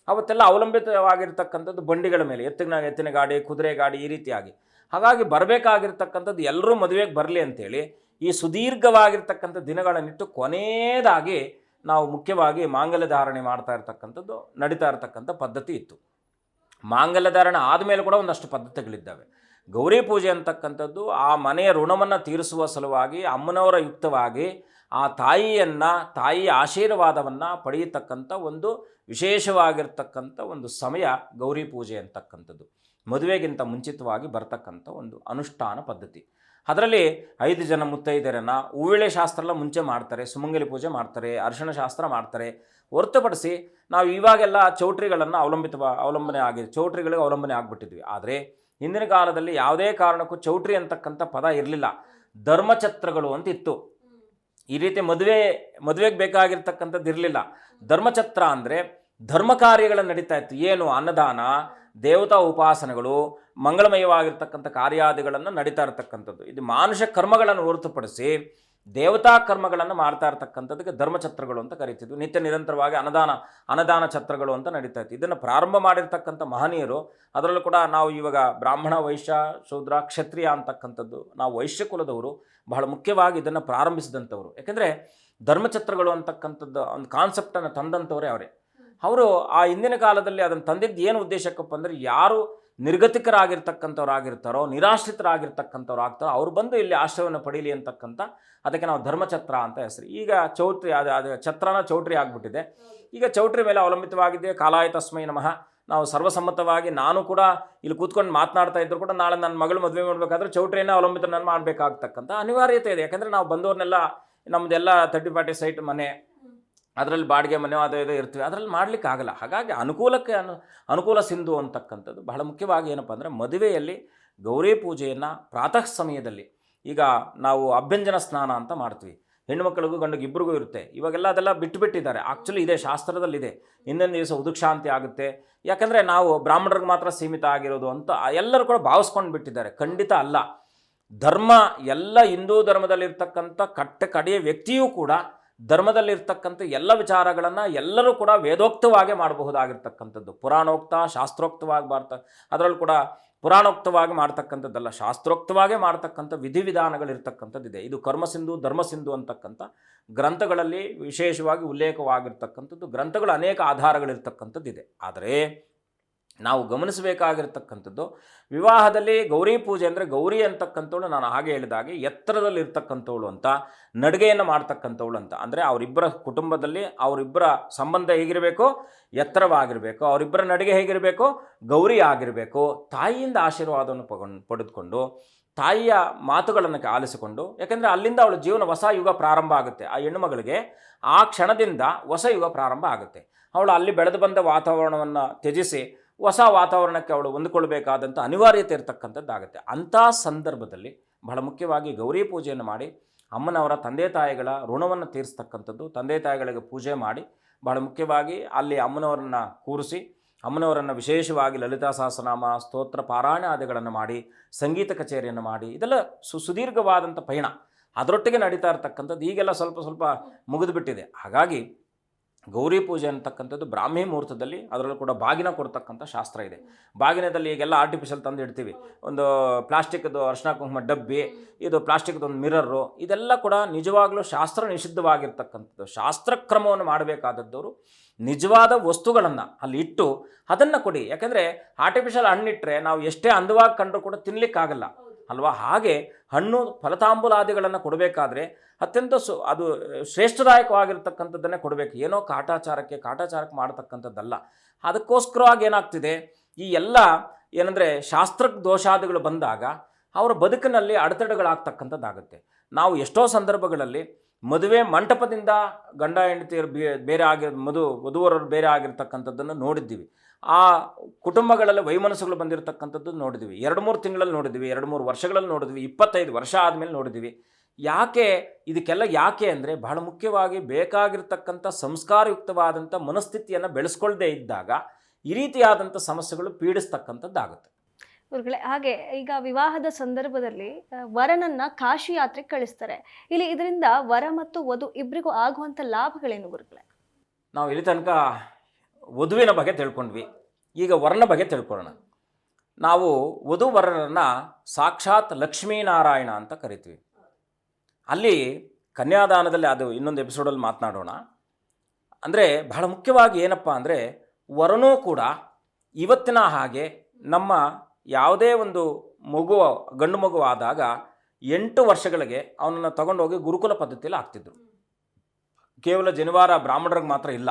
ಅವತ್ತೆಲ್ಲ ಅವಲಂಬಿತವಾಗಿರ್ತಕ್ಕಂಥದ್ದು ಬಂಡಿಗಳ ಮೇಲೆ, ಎತ್ತಿನ ಗಾಡಿ, ಕುದುರೆ ಗಾಡಿ ಈ ರೀತಿಯಾಗಿ. ಹಾಗಾಗಿ ಬರಬೇಕಾಗಿರ್ತಕ್ಕಂಥದ್ದು ಎಲ್ಲರೂ ಮದುವೆಗೆ ಬರಲಿ ಅಂಥೇಳಿ ಈ ಸುದೀರ್ಘವಾಗಿರ್ತಕ್ಕಂಥ ದಿನಗಳನ್ನಿಟ್ಟು ಕೊನೆಯದಾಗಿ ನಾವು ಮುಖ್ಯವಾಗಿ ಮಾಂಗಲ್ಯ ಧಾರಣೆ ಮಾಡ್ತಾ ಇರ್ತಕ್ಕಂಥದ್ದು ನಡೀತಾ ಇರ್ತಕ್ಕಂಥ ಪದ್ಧತಿ ಇತ್ತು. ಮಾಂಗಲ್ಯ ಧಾರಣೆ ಆದಮೇಲೆ ಕೂಡ ಒಂದಷ್ಟು ಪದ್ಧತಿಗಳಿದ್ದಾವೆ. ಗೌರಿ ಪೂಜೆ ಅಂತಕ್ಕಂಥದ್ದು ಆ ಮನೆಯ ಋಣವನ್ನು ತೀರಿಸುವ ಸಲುವಾಗಿ ಅಮ್ಮನವರ ಯುಕ್ತವಾಗಿ ಆ ತಾಯಿಯ ಆಶೀರ್ವಾದವನ್ನು ಪಡೆಯತಕ್ಕಂಥ ಒಂದು ವಿಶೇಷವಾಗಿರ್ತಕ್ಕಂಥ ಒಂದು ಸಮಯ ಗೌರಿ ಪೂಜೆ ಅಂತಕ್ಕಂಥದ್ದು. ಮದುವೆಗಿಂತ ಮುಂಚಿತವಾಗಿ ಬರ್ತಕ್ಕಂಥ ಒಂದು ಅನುಷ್ಠಾನ ಪದ್ಧತಿ. ಅದರಲ್ಲಿ 5 ಜನ ಮುತ್ತೈದೆಯರನ್ನು ಹೂವಿಳೆ ಶಾಸ್ತ್ರ ಎಲ್ಲ ಮುಂಚೆ ಮಾಡ್ತಾರೆ, ಸುಮಂಗಲಿ ಪೂಜೆ ಮಾಡ್ತಾರೆ, ಅರಿಶಿಣ ಶಾಸ್ತ್ರ ಮಾಡ್ತಾರೆ. ಹೊರತುಪಡಿಸಿ ನಾವು ಇವಾಗೆಲ್ಲ ಚೌಟ್ರಿಗಳಿಗೆ ಅವಲಂಬನೆ ಆಗಿಬಿಟ್ಟಿದ್ವಿ. ಆದರೆ ಹಿಂದಿನ ಕಾಲದಲ್ಲಿ ಯಾವುದೇ ಕಾರಣಕ್ಕೂ ಚೌಟ್ರಿ ಅಂತಕ್ಕಂಥ ಪದ ಇರಲಿಲ್ಲ, ಧರ್ಮಛತ್ರಗಳು ಅಂತ ಇತ್ತು. ಈ ರೀತಿ ಮದುವೆಗೆ ಬೇಕಾಗಿರ್ತಕ್ಕಂಥದ್ದು ಇರಲಿಲ್ಲ. ಧರ್ಮಛತ್ರ ಅಂದರೆ ಧರ್ಮ ಕಾರ್ಯಗಳು ನಡೀತಾ ಇತ್ತು. ಏನು? ಅನ್ನದಾನ, ದೇವತಾ ಉಪಾಸನೆಗಳು, ಮಂಗಳಮಯವಾಗಿರ್ತಕ್ಕಂಥ ಕಾರ್ಯಾದಿಗಳನ್ನು ನಡೀತಾ ಇರತಕ್ಕಂಥದ್ದು. ಇದು ಮಾನುಷ ಕರ್ಮಗಳನ್ನು ಹೊರತುಪಡಿಸಿ ದೇವತಾ ಕರ್ಮಗಳನ್ನು ಮಾಡ್ತಾ ಇರ್ತಕ್ಕಂಥದ್ದಕ್ಕೆ ಧರ್ಮಛತ್ರಗಳು ಅಂತ ಕರೀತಿದ್ವಿ. ನಿತ್ಯ ನಿರಂತರವಾಗಿ ಅನ್ನದಾನ ಛತ್ರಗಳು ಅಂತ ನಡೀತಾ ಇತ್ತು. ಇದನ್ನು ಪ್ರಾರಂಭ ಮಾಡಿರ್ತಕ್ಕಂಥ ಮಹನೀಯರು, ಅದರಲ್ಲೂ ಕೂಡ ನಾವು ಇವಾಗ ಬ್ರಾಹ್ಮಣ, ವೈಶ್ಯ, ಶೂದ್ರ, ಕ್ಷತ್ರಿಯ ಅಂತಕ್ಕಂಥದ್ದು ನಾವು ವೈಶ್ಯ ಕುಲದವರು ಬಹಳ ಮುಖ್ಯವಾಗಿ ಇದನ್ನು ಪ್ರಾರಂಭಿಸಿದಂಥವ್ರು. ಯಾಕೆಂದರೆ ಧರ್ಮಛತ್ರಗಳು ಅಂತಕ್ಕಂಥದ್ದು ಒಂದು ಕಾನ್ಸೆಪ್ಟನ್ನು ತಂದಂಥವರೇ ಅವರು ಆ ಹಿಂದಿನ ಕಾಲದಲ್ಲಿ ಅದನ್ನು ತಂದಿದ್ದು ಏನು ಉದ್ದೇಶಕ್ಕಪ್ಪ ಅಂದರೆ, ಯಾರು ನಿರ್ಗತಿಕರಾಗಿರ್ತಕ್ಕಂಥವ್ರಾಗಿರ್ತಾರೋ, ನಿರಾಶ್ರಿತರಾಗಿರ್ತಕ್ಕಂಥವ್ರು ಆಗ್ತಾರೋ ಅವ್ರು ಬಂದು ಇಲ್ಲಿ ಆಶ್ರಯವನ್ನು ಪಡೀಲಿ ಅಂತಕ್ಕಂಥ, ಅದಕ್ಕೆ ನಾವು ಧರ್ಮಛತ್ರ ಅಂತ ಹೆಸರು. ಈಗ ಚೌಟ್ರಿ ಅದು ಛತ್ರನ ಚೌಟ್ರಿ ಆಗಿಬಿಟ್ಟಿದೆ. ಈಗ ಚೌಟ್ರಿ ಮೇಲೆ ಅವಲಂಬಿತವಾಗಿದ್ದೆ. ಕಾಲಾಯ ತಸ್ಮೈ ನಮಃ. ನಾವು ಸರ್ವಸಮ್ಮತವಾಗಿ, ನಾನು ಕೂಡ ಇಲ್ಲಿ ಕೂತ್ಕೊಂಡು ಮಾತನಾಡ್ತಾ ಇದ್ರು ಕೂಡ ನಾಳೆ ನನ್ನ ಮಗಳು ಮದುವೆ ಮಾಡಬೇಕಾದ್ರೆ ಚೌಟ್ರಿಯನ್ನು ಅವಲಂಬಿತ ಮಾಡಬೇಕಾಗ್ತಕ್ಕಂಥ ಅನಿವಾರ್ಯತೆ ಇದೆ. ಯಾಕೆಂದರೆ ನಾವು ಬಂದವ್ರನ್ನೆಲ್ಲ, ನಮ್ಮದೆಲ್ಲ 30-40 ಸೈಟ್ ಮನೆ, ಅದರಲ್ಲಿ ಬಾಡಿಗೆ ಮನೆ ಅದು ಇದು ಇರ್ತೀವಿ, ಅದರಲ್ಲಿ ಮಾಡಲಿಕ್ಕೆ ಆಗಲ್ಲ. ಹಾಗಾಗಿ ಅನುಕೂಲ ಸಿಂಧು ಅಂತಕ್ಕಂಥದ್ದು ಬಹಳ ಮುಖ್ಯವಾಗಿ. ಏನಪ್ಪ ಅಂದರೆ ಮದುವೆಯಲ್ಲಿ ಗೌರಿ ಪೂಜೆಯನ್ನು ಪ್ರಾತಃ ಸಮಯದಲ್ಲಿ, ಈಗ ನಾವು ಅಭ್ಯಂಜನ ಸ್ನಾನ ಅಂತ ಮಾಡ್ತೀವಿ, ಹೆಣ್ಣುಮಕ್ಕಳಿಗೂ ಗಂಡಿಗೆ ಇಬ್ಬರಿಗೂ ಇರುತ್ತೆ. ಇವಾಗೆಲ್ಲ ಅದೆಲ್ಲ ಬಿಟ್ಟಿದ್ದಾರೆ. ಆ್ಯಕ್ಚುಲಿ ಇದೆ, ಶಾಸ್ತ್ರದಲ್ಲಿದೆ. ಹಿಂದಿನ ದಿವಸ ಉದುಕ್ಷಾಂತಿ ಆಗುತ್ತೆ. ಯಾಕಂದರೆ ನಾವು ಬ್ರಾಹ್ಮಣರಿಗೆ ಮಾತ್ರ ಸೀಮಿತ ಆಗಿರೋದು ಅಂತ ಎಲ್ಲರೂ ಕೂಡ ಭಾವಿಸ್ಕೊಂಡು ಬಿಟ್ಟಿದ್ದಾರೆ. ಖಂಡಿತ ಅಲ್ಲ. ಧರ್ಮ ಎಲ್ಲ ಹಿಂದೂ ಧರ್ಮದಲ್ಲಿರ್ತಕ್ಕಂಥ ಕಡೆಯ ವ್ಯಕ್ತಿಯೂ ಕೂಡ ಧರ್ಮದಲ್ಲಿರ್ತಕ್ಕಂಥ ಎಲ್ಲ ವಿಚಾರಗಳನ್ನು ಎಲ್ಲರೂ ಕೂಡ ವೇದೋಕ್ತವಾಗಿ ಮಾಡಬಹುದಾಗಿರ್ತಕ್ಕಂಥದ್ದು. ಪುರಾಣೋಕ್ತ, ಶಾಸ್ತ್ರೋಕ್ತವಾಗಿ ಅದರಲ್ಲೂ ಕೂಡ ಪುರಾಣೋಕ್ತವಾಗಿ ಮಾಡ್ತಕ್ಕಂಥದ್ದಲ್ಲ, ಶಾಸ್ತ್ರೋಕ್ತವಾಗಿ ಮಾಡ್ತಕ್ಕಂಥ ವಿಧಿವಿಧಾನಗಳಿರ್ತಕ್ಕಂಥದ್ದಿದೆ. ಇದು ಕರ್ಮಸಿಂಧು, ಧರ್ಮಸಿಂಧು ಅಂತಕ್ಕಂಥ ಗ್ರಂಥಗಳಲ್ಲಿ ವಿಶೇಷವಾಗಿ ಉಲ್ಲೇಖವಾಗಿರ್ತಕ್ಕಂಥದ್ದು. ಗ್ರಂಥಗಳು ಅನೇಕ ಆಧಾರಗಳಿರ್ತಕ್ಕಂಥದ್ದಿದೆ. ಆದರೆ ನಾವು ಗಮನಿಸಬೇಕಾಗಿರ್ತಕ್ಕಂಥದ್ದು, ವಿವಾಹದಲ್ಲಿ ಗೌರಿ ಪೂಜೆ ಅಂದರೆ ಗೌರಿ ಅಂತಕ್ಕಂಥವಳು, ನಾನು ಹಾಗೆ ಹೇಳಿದಾಗೆ ಎತ್ತರದಲ್ಲಿರ್ತಕ್ಕಂಥವಳು ಅಂತ, ನಡಿಗೆಯನ್ನು ಮಾಡ್ತಕ್ಕಂಥವಳು ಅಂತ. ಅಂದರೆ ಅವರಿಬ್ಬರ ಕುಟುಂಬದಲ್ಲಿ ಅವರಿಬ್ಬರ ಸಂಬಂಧ ಹೇಗಿರಬೇಕು? ಎತ್ತರವಾಗಿರಬೇಕು. ಅವರಿಬ್ಬರ ನಡಿಗೆ ಹೇಗಿರಬೇಕು? ಗೌರಿ ಆಗಿರಬೇಕು. ತಾಯಿಯಿಂದ ಆಶೀರ್ವಾದವನ್ನು ಪಡೆದುಕೊಂಡು, ತಾಯಿಯ ಮಾತುಗಳನ್ನು ಆಲಿಸಿಕೊಂಡು, ಯಾಕೆಂದರೆ ಅಲ್ಲಿಂದ ಅವಳ ಜೀವನ ಹೊಸ ಯುಗ ಪ್ರಾರಂಭ ಆಗುತ್ತೆ. ಆ ಹೆಣ್ಣುಮಗಳಿಗೆ ಆ ಕ್ಷಣದಿಂದ ಹೊಸ ಯುಗ ಪ್ರಾರಂಭ ಆಗುತ್ತೆ. ಅವಳು ಅಲ್ಲಿ ಬೆಳೆದು ಬಂದ ವಾತಾವರಣವನ್ನು ತ್ಯಜಿಸಿ ಹೊಸ ವಾತಾವರಣಕ್ಕೆ ಅವಳು ಹೊಂದಿಕೊಳ್ಬೇಕಾದಂಥ ಅನಿವಾರ್ಯತೆ ಇರತಕ್ಕಂಥದ್ದಾಗುತ್ತೆ. ಅಂಥ ಸಂದರ್ಭದಲ್ಲಿ ಬಹಳ ಮುಖ್ಯವಾಗಿ ಗೌರಿ ಪೂಜೆಯನ್ನು ಮಾಡಿ ಅಮ್ಮನವರ ತಂದೆ ತಾಯಿಗಳ ಋಣವನ್ನು ತೀರಿಸ್ತಕ್ಕಂಥದ್ದು. ತಂದೆ ತಾಯಿಗಳಿಗೆ ಪೂಜೆ ಮಾಡಿ ಬಹಳ ಮುಖ್ಯವಾಗಿ ಅಲ್ಲಿ ಅಮ್ಮನವರನ್ನು ಕೂರಿಸಿ, ಅಮ್ಮನವರನ್ನು ವಿಶೇಷವಾಗಿ ಲಲಿತಾ ಸಹಸ್ರನಾಮ, ಸ್ತೋತ್ರ, ಪಾರಾಯಣಾದಿಗಳನ್ನು ಮಾಡಿ, ಸಂಗೀತ ಕಚೇರಿಯನ್ನು ಮಾಡಿ, ಇದೆಲ್ಲ ಸುದೀರ್ಘವಾದಂಥ ಪಯಣ ಅದರೊಟ್ಟಿಗೆ ನಡೀತಾ ಇರ್ತಕ್ಕಂಥದ್ದು. ಈಗೆಲ್ಲ ಸ್ವಲ್ಪ ಮುಗಿದುಬಿಟ್ಟಿದೆ. ಹಾಗಾಗಿ ಗೌರಿ ಪೂಜೆ ಅಂತಕ್ಕಂಥದ್ದು ಬ್ರಾಹ್ಮಿ ಮುಹೂರ್ತದಲ್ಲಿ, ಅದರಲ್ಲೂ ಕೂಡ ಬಾಗಿನ ಕೊಡ್ತಕ್ಕಂಥ ಶಾಸ್ತ್ರ ಇದೆ. ಬಾಗಿನದಲ್ಲಿ ಈಗೆಲ್ಲ ಆರ್ಟಿಫಿಷಿಯಲ್ ತಂದು ಇಡ್ತೀವಿ. ಒಂದು ಪ್ಲಾಸ್ಟಿಕ್ದು ಅರ್ಶಿನ ಕುಂಕುಮ ಡಬ್ಬಿ, ಇದು ಪ್ಲಾಸ್ಟಿಕ್ದು ಒಂದು ಮಿರರು, ಇದೆಲ್ಲ ಕೂಡ ನಿಜವಾಗ್ಲೂ ಶಾಸ್ತ್ರ ನಿಷಿದ್ಧವಾಗಿರ್ತಕ್ಕಂಥದ್ದು. ಶಾಸ್ತ್ರಕ್ರಮವನ್ನು ಮಾಡಬೇಕಾದದ್ದವರು ನಿಜವಾದ ವಸ್ತುಗಳನ್ನು ಅಲ್ಲಿ ಇಟ್ಟು ಅದನ್ನು ಕೊಡಿ. ಯಾಕೆಂದರೆ ಆರ್ಟಿಫಿಷಿಯಲ್ ಹಣ್ಣಿಟ್ಟರೆ ನಾವು ಎಷ್ಟೇ ಅಂದವಾಗಿ ಕಂಡರೂ ಕೂಡ ತಿನ್ನಲಿಕ್ಕಾಗಲ್ಲ ಅಲ್ವಾ? ಹಾಗೆ ಹಣ್ಣು ಫಲತಾಂಬೂಲಾದಿಗಳನ್ನು ಕೊಡಬೇಕಾದ್ರೆ ಅತ್ಯಂತ ಅದು ಶ್ರೇಷ್ಠದಾಯಕವಾಗಿರ್ತಕ್ಕಂಥದ್ದನ್ನೇ ಕೊಡಬೇಕು. ಏನೋ ಕಾಟಾಚಾರಕ್ಕೆ ಮಾಡ್ತಕ್ಕಂಥದ್ದಲ್ಲ. ಅದಕ್ಕೋಸ್ಕರವಾಗಿ ಏನಾಗ್ತಿದೆ, ಈ ಎಲ್ಲ ಏನಂದರೆ ಶಾಸ್ತ್ರಕ್ಕೆ ದೋಷಾದಿಗಳು ಬಂದಾಗ ಅವರ ಬದುಕಿನಲ್ಲಿ ಅಡೆತಡೆಗಳಾಗ್ತಕ್ಕಂಥದ್ದಾಗುತ್ತೆ. ನಾವು ಎಷ್ಟೋ ಸಂದರ್ಭಗಳಲ್ಲಿ ಮದುವೆ ಮಂಟಪದಿಂದ ಗಂಡ ಹೆಂಡತಿಯರು ಬೇರೆ ವಧುವರರು ಬೇರೆ ಆಗಿರ್ತಕ್ಕಂಥದ್ದನ್ನು ನೋಡಿದ್ದೀವಿ. ಆ ಕುಟುಂಬಗಳಲ್ಲಿ ವೈಮನಸ್ಸುಗಳು ಬಂದಿರತಕ್ಕಂಥದ್ದು ನೋಡಿದ್ವಿ. 2-3 ತಿಂಗಳಲ್ಲಿ ನೋಡಿದ್ವಿ, 2-3 ವರ್ಷಗಳಲ್ಲಿ ನೋಡಿದ್ವಿ, 25 ವರ್ಷ ಆದಮೇಲೆ ನೋಡಿದ್ವಿ. ಇದಕ್ಕೆಲ್ಲ ಯಾಕೆ ಅಂದರೆ ಬಹಳ ಮುಖ್ಯವಾಗಿ ಬೇಕಾಗಿರ್ತಕ್ಕಂಥ ಸಂಸ್ಕಾರಯುಕ್ತವಾದಂಥ ಮನಸ್ಥಿತಿಯನ್ನು ಬೆಳೆಸ್ಕೊಳ್ಳದೇ ಇದ್ದಾಗ ಈ ರೀತಿಯಾದಂಥ ಸಮಸ್ಯೆಗಳು ಪೀಡಿಸ್ತಕ್ಕಂಥದ್ದಾಗುತ್ತೆ. ಗುರುಗಳೇ, ಹಾಗೆ ಈಗ ವಿವಾಹದ ಸಂದರ್ಭದಲ್ಲಿ ವರನನ್ನ ಕಾಶಿ ಯಾತ್ರೆಗೆ ಕಳಿಸ್ತಾರೆ. ಇದರಿಂದ ವರ ಮತ್ತು ವಧು ಇಬ್ಬರಿಗೂ ಆಗುವಂಥ ಲಾಭಗಳೇನು ಗುರುಗಳೇ? ನಾವು ಇಲ್ಲಿ ತನಕ ವಧುವಿನ ಬಗ್ಗೆ ತಿಳ್ಕೊಂಡ್ವಿ, ಈಗ ವರನ ಬಗ್ಗೆ ತಿಳ್ಕೊಳ್ಳೋಣ. ನಾವು ವಧುವರರನ್ನು ಸಾಕ್ಷಾತ್ ಲಕ್ಷ್ಮೀನಾರಾಯಣ ಅಂತ ಕರಿತೀವಿ. ಅಲ್ಲಿ ಕನ್ಯಾದಾನದಲ್ಲಿ ಅದು ಇನ್ನೊಂದು ಎಪಿಸೋಡಲ್ಲಿ ಮಾತನಾಡೋಣ. ಅಂದರೆ ಬಹಳ ಮುಖ್ಯವಾಗಿ ಏನಪ್ಪ ಅಂದರೆ, ವರನೂ ಕೂಡ ಇವತ್ತಿನ ಹಾಗೆ ನಮ್ಮ ಯಾವುದೇ ಒಂದು ಗಂಡು ಮಗು ಆದಾಗ 8 ವರ್ಷಗಳಿಗೆ ಅವನನ್ನು ತಗೊಂಡೋಗಿ ಗುರುಕುಲ ಪದ್ಧತಿಯಲ್ಲಿ ಆಗ್ತಿದ್ರು. ಕೇವಲ ಜನಿವಾರ ಬ್ರಾಹ್ಮಣರಿಗೆ ಮಾತ್ರ ಇಲ್ಲ,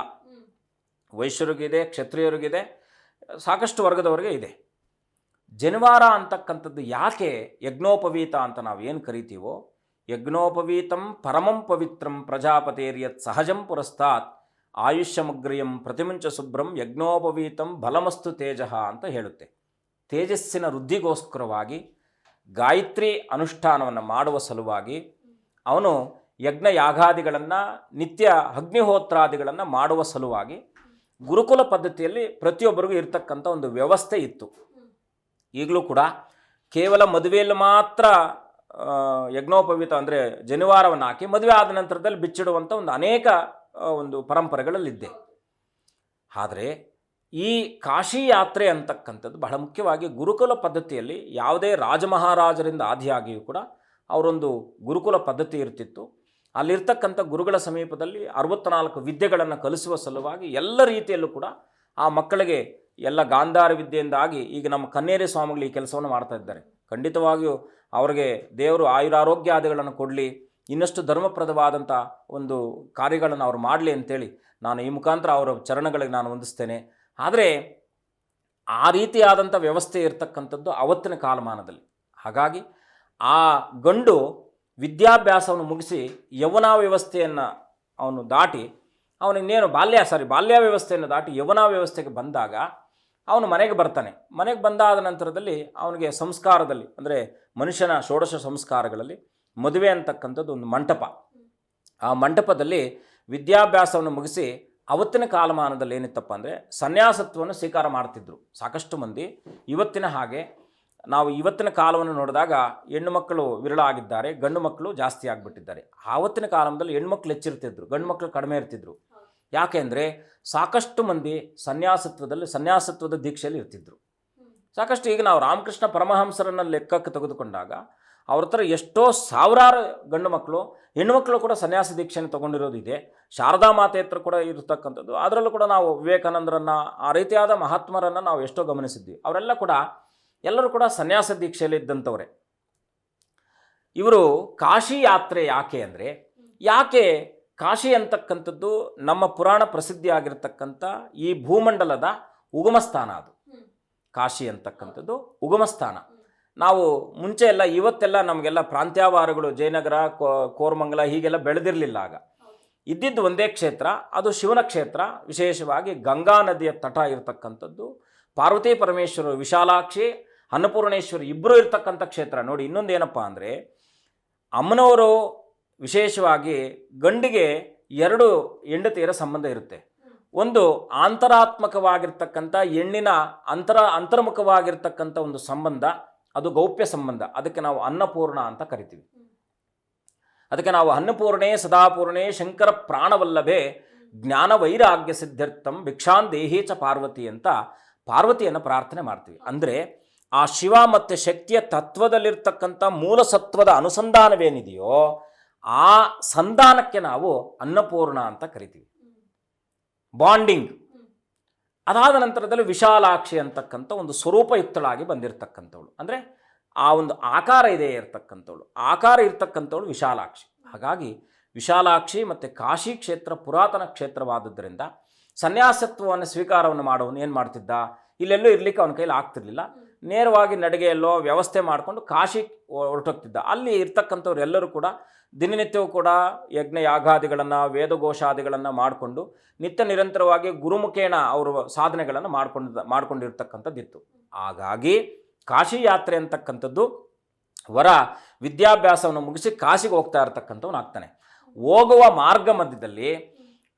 ವೈಶ್ಯರಿಗಿದೆ, ಕ್ಷತ್ರಿಯರಿಗಿದೆ, ಸಾಕಷ್ಟು ವರ್ಗದವರಿಗೆ ಇದೆ. ಜನಿವಾರ ಅಂತಕ್ಕಂಥದ್ದು ಯಾಕೆ ಯಜ್ಞೋಪವೀತ ಅಂತ ನಾವು ಏನು ಕರಿತೀವೋ, ಯಜ್ಞೋಪವೀತಂ ಪರಮಂ ಪವಿತ್ರಂ ಪ್ರಜಾಪತೇರ್ಯತ್ ಸಹಜಂ ಪುರಸ್ತಾತ್ ಆಯುಷ್ಯಮಗ್ರಿಯಂ ಪ್ರತಿಮುಂಚ ಶುಭ್ರಂ ಯಜ್ಞೋಪವೀತಂ ಬಲಮಸ್ತು ತೇಜಃ ಅಂತ ಹೇಳುತ್ತೆ. ತೇಜಸ್ಸಿನ ವೃದ್ಧಿಗೋಸ್ಕರವಾಗಿ ಗಾಯತ್ರಿ ಅನುಷ್ಠಾನವನ್ನು ಮಾಡುವ ಸಲುವಾಗಿ ಅವನು ಯಜ್ಞ ಯಾಗಾದಿಗಳನ್ನು, ನಿತ್ಯ ಅಗ್ನಿಹೋತ್ರಾದಿಗಳನ್ನು ಮಾಡುವ ಸಲುವಾಗಿ ಗುರುಕುಲ ಪದ್ಧತಿಯಲ್ಲಿ ಪ್ರತಿಯೊಬ್ಬರಿಗೂ ಇರತಕ್ಕಂಥ ಒಂದು ವ್ಯವಸ್ಥೆ ಇತ್ತು. ಈಗಲೂ ಕೂಡ ಕೇವಲ ಮದುವೆಯಲ್ಲಿ ಮಾತ್ರ ಯಜ್ಞೋಪವೀತ ಅಂದರೆ ಜನಿವಾರವನ್ನು ಹಾಕಿ ಮದುವೆ ಆದ ನಂತರದಲ್ಲಿ ಬಿಚ್ಚಿಡುವಂಥ ಅನೇಕ ಪರಂಪರೆಗಳಲ್ಲಿದೆ. ಆದರೆ ಈ ಕಾಶಿ ಯಾತ್ರೆ ಅಂತಕ್ಕಂಥದ್ದು ಬಹಳ ಮುಖ್ಯವಾಗಿ ಗುರುಕುಲ ಪದ್ಧತಿಯಲ್ಲಿ ಯಾವುದೇ ರಾಜಮಹಾರಾಜರಿಂದ ಆದಿಯಾಗಿಯೂ ಕೂಡ ಅವರೊಂದು ಗುರುಕುಲ ಪದ್ಧತಿ ಇರ್ತಿತ್ತು. ಅಲ್ಲಿರ್ತಕ್ಕಂಥ ಗುರುಗಳ ಸಮೀಪದಲ್ಲಿ 64 ವಿದ್ಯೆಗಳನ್ನು ಕಲಿಸುವ ಸಲುವಾಗಿ ಎಲ್ಲ ರೀತಿಯಲ್ಲೂ ಕೂಡ ಆ ಮಕ್ಕಳಿಗೆ ಎಲ್ಲ ಗಾಂಧಾರ ವಿದ್ಯೆಯಿಂದಾಗಿ ಈಗ ನಮ್ಮ ಕನ್ನೇರಿ ಸ್ವಾಮಿಗಳು ಈ ಕೆಲಸವನ್ನು ಮಾಡ್ತಾ ಇದ್ದಾರೆ. ಖಂಡಿತವಾಗಿಯೂ ಅವರಿಗೆ ದೇವರು ಆಯುರಾರೋಗ್ಯಾದಿಗಳನ್ನು ಕೊಡಲಿ, ಇನ್ನಷ್ಟು ಧರ್ಮಪ್ರದವಾದಂಥ ಕಾರ್ಯಗಳನ್ನು ಅವರು ಮಾಡಲಿ ಅಂತೇಳಿ ನಾನು ಈ ಮುಖಾಂತರ ಅವರ ಚರಣಗಳಿಗೆ ನಾನು ವಂದಿಸ್ತೇನೆ. ಆದರೆ ಆ ರೀತಿಯಾದಂಥ ವ್ಯವಸ್ಥೆ ಇರತಕ್ಕಂಥದ್ದು ಅವತ್ತಿನ ಕಾಲಮಾನದಲ್ಲಿ. ಹಾಗಾಗಿ ಆ ಗಂಡು ವಿದ್ಯಾಭ್ಯಾಸವನ್ನು ಮುಗಿಸಿ ಯೌವನ ವ್ಯವಸ್ಥೆಯನ್ನು ಅವನು ದಾಟಿ ಅವನಿನ್ನೇನು ಬಾಲ್ಯ ವ್ಯವಸ್ಥೆಯನ್ನು ದಾಟಿ ಯೌವನ ವ್ಯವಸ್ಥೆಗೆ ಬಂದಾಗ ಅವನು ಮನೆಗೆ ಬರ್ತಾನೆ. ಮನೆಗೆ ಬಂದಾದ ನಂತರದಲ್ಲಿ ಅವನಿಗೆ ಸಂಸ್ಕಾರದಲ್ಲಿ ಅಂದರೆ ಮನುಷ್ಯನ ಷೋಡಶ ಸಂಸ್ಕಾರಗಳಲ್ಲಿ ಮದುವೆ ಅಂತಕ್ಕಂಥದ್ದು ಒಂದು ಮಂಟಪ. ಆ ಮಂಟಪದಲ್ಲಿ ವಿದ್ಯಾಭ್ಯಾಸವನ್ನು ಮುಗಿಸಿ ಅವತ್ತಿನ ಕಾಲಮಾನದಲ್ಲಿ ಏನಿತ್ತಪ್ಪ ಅಂದರೆ ಸನ್ಯಾಸತ್ವವನ್ನು ಸ್ವೀಕಾರ ಮಾಡ್ತಿದ್ರು ಸಾಕಷ್ಟು ಮಂದಿ. ಇವತ್ತಿನ ಹಾಗೆ ನಾವು ಇವತ್ತಿನ ಕಾಲವನ್ನು ನೋಡಿದಾಗ ಹೆಣ್ಣು ಮಕ್ಕಳು ವಿರಳ ಆಗಿದ್ದಾರೆ, ಗಂಡು ಮಕ್ಕಳು ಜಾಸ್ತಿ ಆಗಿಬಿಟ್ಟಿದ್ದಾರೆ. ಆವತ್ತಿನ ಕಾಲದಲ್ಲಿ ಹೆಣ್ಮಕ್ಳು ಹೆಚ್ಚಿರ್ತಿದ್ರು, ಗಂಡು ಮಕ್ಕಳು ಕಡಿಮೆ ಇರ್ತಿದ್ರು. ಯಾಕೆ ಅಂದರೆ ಸಾಕಷ್ಟು ಮಂದಿ ಸನ್ಯಾಸತ್ವದ ದೀಕ್ಷೆಯಲ್ಲಿ ಇರ್ತಿದ್ರು ಸಾಕಷ್ಟು. ಈಗ ನಾವು ರಾಮಕೃಷ್ಣ ಪರಮಹಂಸರನ್ನು ಲೆಕ್ಕಕ್ಕೆ ತೆಗೆದುಕೊಂಡಾಗ ಅವ್ರ ಹತ್ರ ಎಷ್ಟೋ ಸಾವಿರಾರು ಗಂಡು ಮಕ್ಕಳು ಹೆಣ್ಣುಮಕ್ಕಳು ಕೂಡ ಸನ್ಯಾಸ ದೀಕ್ಷೆಯನ್ನು ತೊಗೊಂಡಿರೋದಿದೆ. ಶಾರದಾ ಮಾತೆ ಹತ್ರ ಕೂಡ ಇರತಕ್ಕಂಥದ್ದು. ಅದರಲ್ಲೂ ಕೂಡ ನಾವು ವಿವೇಕಾನಂದರನ್ನು, ಆ ರೀತಿಯಾದ ಮಹಾತ್ಮರನ್ನು ನಾವು ಎಷ್ಟೋ ಗಮನಿಸಿದ್ವಿ. ಎಲ್ಲರೂ ಕೂಡ ಸನ್ಯಾಸ ದೀಕ್ಷೆಯಲ್ಲಿ ಇದ್ದಂಥವರೇ. ಇವರು ಕಾಶಿ ಯಾತ್ರೆ ಯಾಕೆ ಕಾಶಿ ಅಂತಕ್ಕಂಥದ್ದು ನಮ್ಮ ಪುರಾಣ ಪ್ರಸಿದ್ಧಿಯಾಗಿರ್ತಕ್ಕಂಥ ಈ ಭೂಮಂಡಲದ ಉಗಮಸ್ಥಾನ. ಅದು ಕಾಶಿ ಅಂತಕ್ಕಂಥದ್ದು ಉಗಮಸ್ಥಾನ. ನಾವು ಮುಂಚೆ ಎಲ್ಲ ಇವತ್ತೆಲ್ಲ ನಮಗೆಲ್ಲ ಪ್ರಾಂತ್ಯವಾರಗಳು ಜಯನಗರ, ಕೋರಮಂಗಲ ಹೀಗೆಲ್ಲ ಬೆಳೆದಿರಲಿಲ್ಲ. ಆಗ ಇದ್ದಿದ್ದು ಒಂದೇ ಕ್ಷೇತ್ರ, ಅದು ಶಿವನ ಕ್ಷೇತ್ರ. ವಿಶೇಷವಾಗಿ ಗಂಗಾ ನದಿಯ ತಟ ಇರತಕ್ಕಂಥದ್ದು, ಪಾರ್ವತಿ ಪರಮೇಶ್ವರರು, ವಿಶಾಲಾಕ್ಷಿ, ಅನ್ನಪೂರ್ಣೇಶ್ವರಿ ಇಬ್ಬರು ಇರ್ತಕ್ಕಂಥ ಕ್ಷೇತ್ರ. ನೋಡಿ, ಇನ್ನೊಂದು ಏನಪ್ಪ ಅಂದರೆ ಅಮ್ಮನವರು ವಿಶೇಷವಾಗಿ ಗಂಡಿಗೆ 2 ಹೆಂಡತಿಯರ ಸಂಬಂಧ ಇರುತ್ತೆ. ಒಂದು ಆಂತರಾತ್ಮಕವಾಗಿರ್ತಕ್ಕಂಥ ಹೆಣ್ಣಿನ ಅಂತರ್ಮುಖವಾಗಿರ್ತಕ್ಕಂಥ ಒಂದು ಸಂಬಂಧ, ಅದು ಗೌಪ್ಯ ಸಂಬಂಧ. ಅದಕ್ಕೆ ನಾವು ಅನ್ನಪೂರ್ಣ ಅಂತ ಕರಿತೀವಿ. ಅದಕ್ಕೆ ನಾವು ಅನ್ನಪೂರ್ಣೆ ಸದಾಪೂರ್ಣೆ ಶಂಕರ ಪ್ರಾಣವಲ್ಲಭೆ ಜ್ಞಾನ ವೈರಾಗ್ಯ ಸಿದ್ಧಾರ್ಥಂ ಭಿಕ್ಷಾನ್ ದೇಹಿ ಚ ಪಾರ್ವತಿ ಅಂತ ಪಾರ್ವತಿಯನ್ನು ಪ್ರಾರ್ಥನೆ ಮಾಡ್ತೀವಿ. ಅಂದರೆ ಆ ಶಿವ ಮತ್ತು ಶಕ್ತಿಯ ತತ್ವದಲ್ಲಿರ್ತಕ್ಕಂಥ ಮೂಲ ಸತ್ವದ ಅನುಸಂಧಾನವೇನಿದೆಯೋ ಆ ಸಂಧಾನಕ್ಕೆ ನಾವು ಅನ್ನಪೂರ್ಣ ಅಂತ ಕರಿತೀವಿ, ಬಾಂಡಿಂಗ್. ಅದಾದ ನಂತರದಲ್ಲಿ ವಿಶಾಲಾಕ್ಷಿ ಅಂತಕ್ಕಂಥ ಒಂದು ಸ್ವರೂಪಯುಕ್ತಳಾಗಿ ಬಂದಿರತಕ್ಕಂಥವಳು, ಅಂದರೆ ಆ ಒಂದು ಆಕಾರ ಆಕಾರ ಇರ್ತಕ್ಕಂಥವಳು ವಿಶಾಲಾಕ್ಷಿ. ಹಾಗಾಗಿ ವಿಶಾಲಾಕ್ಷಿ ಮತ್ತು ಕಾಶಿ ಕ್ಷೇತ್ರ ಪುರಾತನ ಕ್ಷೇತ್ರವಾದದ್ದರಿಂದ ಸನ್ಯಾಸತ್ವವನ್ನು ಸ್ವೀಕಾರವನ್ನು ಮಾಡೋನು ಏನು ಮಾಡ್ತಿದ್ದ, ಇಲ್ಲೆಲ್ಲೂ ಇರಲಿಕ್ಕೆ ಅವನ ಕೈಲಿ ಆಗ್ತಿರ್ಲಿಲ್ಲ. ನೇರವಾಗಿ ನಡಿಗೆಯಲ್ಲೋ ವ್ಯವಸ್ಥೆ ಮಾಡಿಕೊಂಡು ಕಾಶಿ ಹೊರಟೋಗ್ತಿದ್ದ. ಅಲ್ಲಿ ಇರ್ತಕ್ಕಂಥವ್ರೆಲ್ಲರೂ ಕೂಡ ದಿನನಿತ್ಯವೂ ಕೂಡ ಯಜ್ಞ ಯಾಗಾದಿಗಳನ್ನು ವೇದಘೋಷಾದಿಗಳನ್ನು ಮಾಡಿಕೊಂಡು ನಿತ್ಯ ನಿರಂತರವಾಗಿ ಗುರುಮುಖೇನ ಅವರು ಸಾಧನೆಗಳನ್ನು ಮಾಡ್ಕೊಂಡಿರ್ತಕ್ಕಂಥದ್ದಿತ್ತು. ಹಾಗಾಗಿ ಕಾಶಿ ಯಾತ್ರೆ ಅಂತಕ್ಕಂಥದ್ದು ವರ ವಿದ್ಯಾಭ್ಯಾಸವನ್ನು ಮುಗಿಸಿ ಕಾಶಿಗೆ ಹೋಗ್ತಾ ಇರ್ತಕ್ಕಂಥವ್ನು ಆಗ್ತಾನೆ. ಹೋಗುವ ಮಾರ್ಗ ಮಧ್ಯದಲ್ಲಿ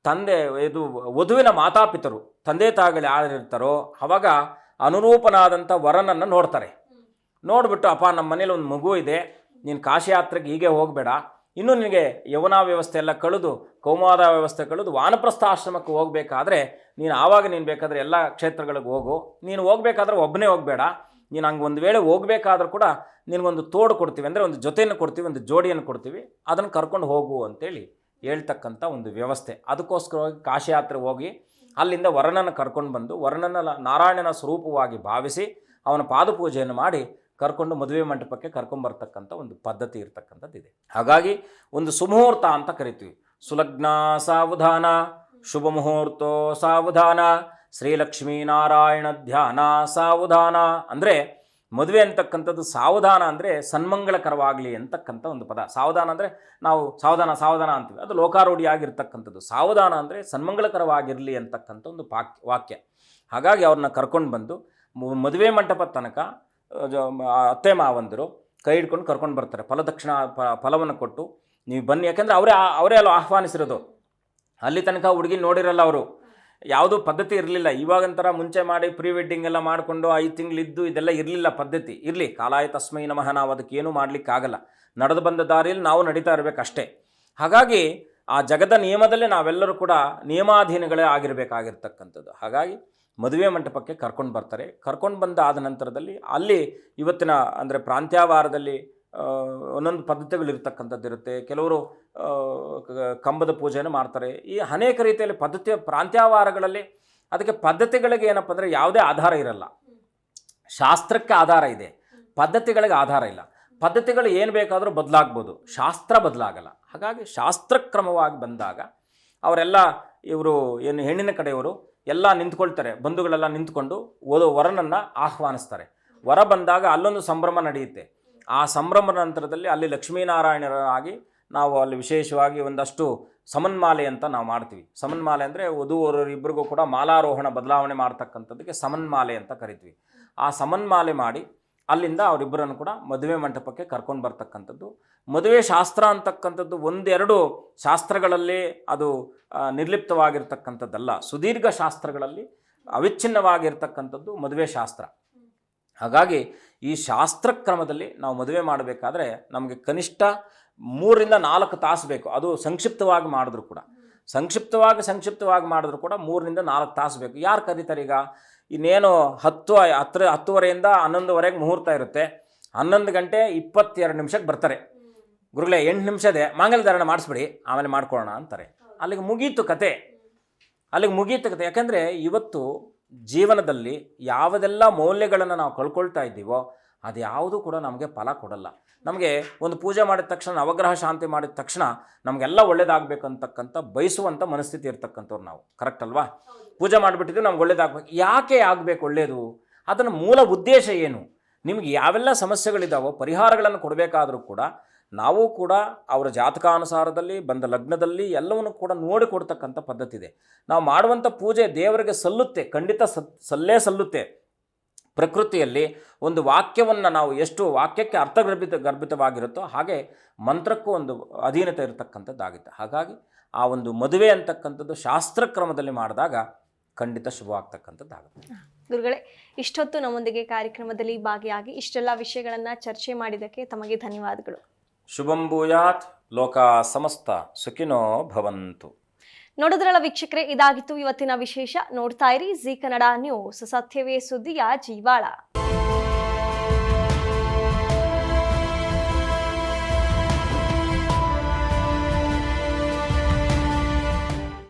ಇದು ವಧುವಿನ ಮಾತಾಪಿತರು ತಂದೆ ತಾಯಿಗಳು ಯಾರಿರ್ತಾರೋ ಅವಾಗ ಅನುರೂಪನಾದಂಥ ವರನನ್ನು ನೋಡ್ತಾರೆ. ನೋಡಿಬಿಟ್ಟು, ಅಪ್ಪ ನಮ್ಮ ಮನೇಲಿ ಒಂದು ಮಗು ಇದೆ, ನೀನು ಕಾಶಿ ಯಾತ್ರೆಗೆ ಹೀಗೆ ಹೋಗಬೇಡ, ಇನ್ನೂ ನಿನಗೆ ಯವನ ವ್ಯವಸ್ಥೆ ಎಲ್ಲ ಕಳೆದು ಕೌಮಾರ ವ್ಯವಸ್ಥೆ ಕಳೆದು ವಾನಪ್ರಸ್ಥ ಆಶ್ರಮಕ್ಕೆ ಹೋಗಬೇಕಾದ್ರೆ ನೀನು ಬೇಕಾದರೆ ಎಲ್ಲ ಕ್ಷೇತ್ರಗಳಿಗೆ ಹೋಗು, ನೀನು ಹೋಗಬೇಕಾದ್ರೆ ಒಬ್ಬನೇ ಹೋಗಬೇಡ, ನೀನು ಹಂಗೆ ಒಂದು ವೇಳೆ ಹೋಗಬೇಕಾದ್ರೂ ಕೂಡ ನಿನಗೊಂದು ತೋಡು ಕೊಡ್ತೀವಿ, ಅಂದರೆ ಒಂದು ಜೊತೆಯನ್ನು ಕೊಡ್ತೀವಿ, ಒಂದು ಜೋಡಿಯನ್ನು ಕೊಡ್ತೀವಿ, ಅದನ್ನು ಕರ್ಕೊಂಡು ಹೋಗು ಅಂತೇಳಿ ಹೇಳ್ತಕ್ಕಂಥ ಒಂದು ವ್ಯವಸ್ಥೆ. ಅದಕ್ಕೋಸ್ಕರವಾಗಿ ಕಾಶಿ ಯಾತ್ರೆ ಹೋಗಿ ಅಲ್ಲಿಂದ ವರನನ್ನು ಕರ್ಕೊಂಡು ಬಂದು ವರನನ್ನು ನಾರಾಯಣನ ಸ್ವರೂಪವಾಗಿ ಭಾವಿಸಿ ಅವನ ಪಾದಪೂಜೆಯನ್ನು ಮಾಡಿ ಕರ್ಕೊಂಡು ಮದುವೆ ಮಂಟಪಕ್ಕೆ ಕರ್ಕೊಂಬರ್ತಕ್ಕಂಥ ಒಂದು ಪದ್ಧತಿ ಇರ್ತಕ್ಕಂಥದ್ದಿದೆ. ಹಾಗಾಗಿ ಒಂದು ಸುಮುಹೂರ್ತ ಅಂತ ಕರಿತೀವಿ. ಸುಲಗ್ನ ಸಾವಧಾನ, ಶುಭ ಮುಹೂರ್ತೋ ಸಾವಧಾನ, ಶ್ರೀಲಕ್ಷ್ಮೀನಾರಾಯಣ ಧ್ಯಾನ ಸಾವಧಾನ. ಅಂದರೆ ಮದುವೆ ಅಂತಕ್ಕಂಥದ್ದು ಸಾವಧಾನ ಅಂದರೆ ಸನ್ಮಂಗಳಕರವಾಗಲಿ ಅಂತಕ್ಕಂಥ ಒಂದು ಪದ. ಸಾವಧಾನ ಅಂದರೆ ನಾವು ಸಾವಧಾನ ಅಂತೀವಿ, ಅದು ಲೋಕಾರೂಢಿಯಾಗಿರ್ತಕ್ಕಂಥದ್ದು. ಸಾವಧಾನ ಅಂದರೆ ಸನ್ಮಂಗಳಕರವಾಗಿರಲಿ ಅಂತಕ್ಕಂಥ ಒಂದು ವಾಕ್ಯ. ಹಾಗಾಗಿ ಅವ್ರನ್ನ ಕರ್ಕೊಂಡು ಬಂದು ಮದುವೆ ಮಂಟಪ ತನಕ ಅತ್ತೆ ಮಾವಂದಿರು ಕೈ ಹಿಡ್ಕೊಂಡು ಕರ್ಕೊಂಡು ಬರ್ತಾರೆ. ಫಲವನ್ನು ಕೊಟ್ಟು ನೀವು ಬನ್ನಿ, ಯಾಕೆಂದರೆ ಅವರೇ ಅಲ್ಲ ಆಹ್ವಾನಿಸಿರೋದು. ಅಲ್ಲಿ ತನಕ ಹುಡುಗಿ ನೋಡಿರಲ್ಲ ಅವರು, ಯಾವುದೂ ಪದ್ಧತಿ ಇರಲಿಲ್ಲ. ಇವಾಗಂತರ ಮುಂಚೆ ಮಾಡಿ ಪ್ರೀ ವೆಡ್ಡಿಂಗ್ ಎಲ್ಲ ಮಾಡಿಕೊಂಡು 5 ತಿಂಗಳಿದ್ದು ಇದೆಲ್ಲ ಇರಲಿಲ್ಲ ಪದ್ಧತಿ. ಇರಲಿ, ಕಾಲಾಯ ತಸ್ಮೈ ನಮಃ, ನಾವು ಅದಕ್ಕೆ ಏನೂ ಮಾಡಲಿಕ್ಕಾಗಲ್ಲ. ನಡೆದು ಬಂದ ದಾರಿಯಲ್ಲಿ ನಾವು ನಡೀತಾ ಇರಬೇಕಷ್ಟೇ. ಹಾಗಾಗಿ ಆ ಜಗದ ನಿಯಮದಲ್ಲೇ ನಾವೆಲ್ಲರೂ ಕೂಡ ನಿಯಮಾಧೀನಗಳೇ ಆಗಿರಬೇಕಾಗಿರ್ತಕ್ಕಂಥದ್ದು. ಹಾಗಾಗಿ ಮದುವೆ ಮಂಟಪಕ್ಕೆ ಕರ್ಕೊಂಡು ಬರ್ತಾರೆ. ಕರ್ಕೊಂಡು ಬಂದಾದ ನಂತರದಲ್ಲಿ ಅಲ್ಲಿ ಇವತ್ತಿನ ಅಂದರೆ ಪ್ರಾಂತ್ಯವಾರದಲ್ಲಿ ಒಂದೊಂದು ಪದ್ಧತಿಗಳಿರ್ತಕ್ಕಂಥದ್ದು ಇರುತ್ತೆ. ಕೆಲವರು ಕಂಬದ ಪೂಜೆಯನ್ನು ಮಾಡ್ತಾರೆ. ಈ ಅನೇಕ ರೀತಿಯಲ್ಲಿ ಪದ್ಧತಿ ಪ್ರಾಂತ್ಯವಾರಗಳಲ್ಲಿ ಅದಕ್ಕೆ ಪದ್ಧತಿಗಳಿಗೆ ಏನಪ್ಪ ಅಂದರೆ ಯಾವುದೇ ಆಧಾರ ಇರಲ್ಲ. ಶಾಸ್ತ್ರಕ್ಕೆ ಆಧಾರ ಇದೆ, ಪದ್ಧತಿಗಳಿಗೆ ಆಧಾರ ಇಲ್ಲ. ಪದ್ಧತಿಗಳು ಏನು ಬೇಕಾದರೂ ಬದಲಾಗ್ಬೋದು, ಶಾಸ್ತ್ರ ಬದಲಾಗಲ್ಲ. ಹಾಗಾಗಿ ಶಾಸ್ತ್ರಕ್ರಮವಾಗಿ ಬಂದಾಗ ಅವರೆಲ್ಲ ಇವರು ಏನು ಹೆಣ್ಣಿನ ಕಡೆಯವರು ಎಲ್ಲ ನಿಂತ್ಕೊಳ್ತಾರೆ. ಬಂಧುಗಳೆಲ್ಲ ನಿಂತ್ಕೊಂಡು ವರನನ್ನು ಆಹ್ವಾನಿಸ್ತಾರೆ. ವರ ಬಂದಾಗ ಅಲ್ಲೊಂದು ಸಂಭ್ರಮ ನಡೆಯುತ್ತೆ. ಆ ಸಂಭ್ರಮದ ನಂತರದಲ್ಲಿ ಅಲ್ಲಿ ಲಕ್ಷ್ಮೀನಾರಾಯಣರಾಗಿ ನಾವು ಅಲ್ಲಿ ವಿಶೇಷವಾಗಿ ಒಂದಷ್ಟು ಸಮನ್ಮಾಲೆ ಅಂತ ನಾವು ಮಾಡ್ತೀವಿ. ಸಮನ್ಮಾಲೆ ಅಂದರೆ ವಧುವರರಿಬ್ಬರಿಗೂ ಕೂಡ ಮಾಲಾರೋಹಣ ಬದಲಾವಣೆ ಮಾಡ್ತಕ್ಕಂಥದ್ದಕ್ಕೆ ಸಮನ್ಮಾಲೆ ಅಂತ ಕರಿತೀವಿ. ಆ ಸಮನ್ಮಾಲೆ ಮಾಡಿ ಅಲ್ಲಿಂದ ಅವರಿಬ್ಬರನ್ನು ಕೂಡ ಮದುವೆ ಮಂಟಪಕ್ಕೆ ಕರ್ಕೊಂಡು ಬರ್ತಕ್ಕಂಥದ್ದು. ಮದುವೆ ಶಾಸ್ತ್ರ ಅಂತಕ್ಕಂಥದ್ದು ಒಂದೆರಡು ಶಾಸ್ತ್ರಗಳಲ್ಲಿ ಅದು ನಿರ್ಲಿಪ್ತವಾಗಿರ್ತಕ್ಕಂಥದ್ದಲ್ಲ. ಸುದೀರ್ಘ ಶಾಸ್ತ್ರಗಳಲ್ಲಿ ಅವಿಚ್ಛಿನ್ನವಾಗಿರ್ತಕ್ಕಂಥದ್ದು ಮದುವೆ ಶಾಸ್ತ್ರ. ಹಾಗಾಗಿ ಈ ಶಾಸ್ತ್ರಕ್ರಮದಲ್ಲಿ ನಾವು ಮದುವೆ ಮಾಡಬೇಕಾದ್ರೆ ನಮಗೆ ಕನಿಷ್ಠ 3 ರಿಂದ 4 ತಾಸು ಬೇಕು. ಅದು ಸಂಕ್ಷಿಪ್ತವಾಗಿ ಮಾಡಿದ್ರು ಕೂಡ ಸಂಕ್ಷಿಪ್ತವಾಗಿ ಮಾಡಿದ್ರು ಕೂಡ 3 ರಿಂದ 4 ತಾಸು ಬೇಕು. ಯಾರು ಕರೀತಾರೆ? ಈಗ ಇನ್ನೇನು 10:30ಯಿಂದ 11ವರೆಗೆ ಮುಹೂರ್ತ ಇರುತ್ತೆ. 11 ಗಂಟೆ 22 ನಿಮಿಷಕ್ಕೆ ಬರ್ತಾರೆ. ಗುರುಗಳೇ 8 ನಿಮಿಷದೇ ಮಾಂಗಲ್ಯ ಧಾರಣ ಮಾಡಿಸ್ಬಿಡಿ, ಆಮೇಲೆ ಮಾಡ್ಕೊಳ್ಳೋಣ ಅಂತಾರೆ. ಅಲ್ಲಿಗೆ ಮುಗೀತು ಕತೆ. ಯಾಕೆಂದರೆ ಇವತ್ತು ಜೀವನದಲ್ಲಿ ಯಾವುದೆಲ್ಲ ಮೌಲ್ಯಗಳನ್ನು ನಾವು ಕಳ್ಕೊಳ್ತಾ ಇದ್ದೀವೋ ಅದು ಯಾವುದೂ ಕೂಡ ನಮಗೆ ಫಲ ಕೊಡಲ್ಲ. ನಮಗೆ ಒಂದು ಪೂಜೆ ಮಾಡಿದ ತಕ್ಷಣ, ನವಗ್ರಹ ಶಾಂತಿ ಮಾಡಿದ ತಕ್ಷಣ ನಮಗೆಲ್ಲ ಒಳ್ಳೇದಾಗಬೇಕಂತಕ್ಕಂಥ ಬಯಸುವಂಥ ಮನಸ್ಥಿತಿ ಇರ್ತಕ್ಕಂಥವ್ರು ನಾವು. ಕರೆಕ್ಟ್ ಅಲ್ವಾ? ಪೂಜೆ ಮಾಡಿಬಿಟ್ಟಿದ್ದು ನಮ್ಗೆ ಒಳ್ಳೇದಾಗಬೇಕು. ಯಾಕೆ ಆಗಬೇಕು ಒಳ್ಳೆಯದು? ಅದನ್ನು ಮೂಲ ಉದ್ದೇಶ ಏನು? ನಿಮಗೆ ಯಾವೆಲ್ಲ ಸಮಸ್ಯೆಗಳಿದ್ದಾವೋ ಪರಿಹಾರಗಳನ್ನು ಕೊಡಬೇಕಾದರೂ ಕೂಡ ನಾವು ಕೂಡ ಅವರ ಜಾತಕಾನುಸಾರದಲ್ಲಿ ಬಂದ ಲಗ್ನದಲ್ಲಿ ಎಲ್ಲವನ್ನು ಕೂಡ ನೋಡಿಕೊಡ್ತಕ್ಕಂಥ ಪದ್ಧತಿ ಇದೆ. ನಾವು ಮಾಡುವಂಥ ಪೂಜೆ ದೇವರಿಗೆ ಸಲ್ಲುತ್ತೆ, ಖಂಡಿತ ಸಲ್ಲುತ್ತೆ. ಪ್ರಕೃತಿಯಲ್ಲಿ ಒಂದು ವಾಕ್ಯವನ್ನು ನಾವು ಎಷ್ಟು ವಾಕ್ಯಕ್ಕೆ ಗರ್ಭಿತವಾಗಿರುತ್ತೋ ಹಾಗೆ ಮಂತ್ರಕ್ಕೂ ಒಂದು ಅಧೀನತೆ ಇರತಕ್ಕಂಥದ್ದಾಗುತ್ತೆ. ಹಾಗಾಗಿ ಆ ಒಂದು ಮದುವೆ ಅಂತಕ್ಕಂಥದ್ದು ಶಾಸ್ತ್ರಕ್ರಮದಲ್ಲಿ ಮಾಡಿದಾಗ ಖಂಡಿತ ಶುಭವಾಗ್ತಕ್ಕಂಥದ್ದಾಗುತ್ತೆ. ಗುರುಗಳೇ, ಇಷ್ಟೊತ್ತು ನಮ್ಮೊಂದಿಗೆ ಕಾರ್ಯಕ್ರಮದಲ್ಲಿ ಭಾಗಿಯಾಗಿ ಇಷ್ಟೆಲ್ಲ ವಿಷಯಗಳನ್ನು ಚರ್ಚೆ ಮಾಡಿದ್ದಕ್ಕೆ ತಮಗೆ ಧನ್ಯವಾದಗಳು. ಶುಭಂ ಭೂಯಾತ್, ಲೋಕ ಸಮಸ್ತ ಸುಖಿನೋ ಭವಂತು. ನೋಡಿದ್ರಲ್ಲ ವೀಕ್ಷಕರೇ, ಇದಾಗಿತ್ತು ಇವತ್ತಿನ ವಿಶೇಷ. ನೋಡ್ತಾ ಇರಿ ಜಿ ಕನ್ನಡ ನ್ಯೂಸ್, ಸತ್ಯವೇ ಸುದ್ದಿಯ ಜೀವಾಳ.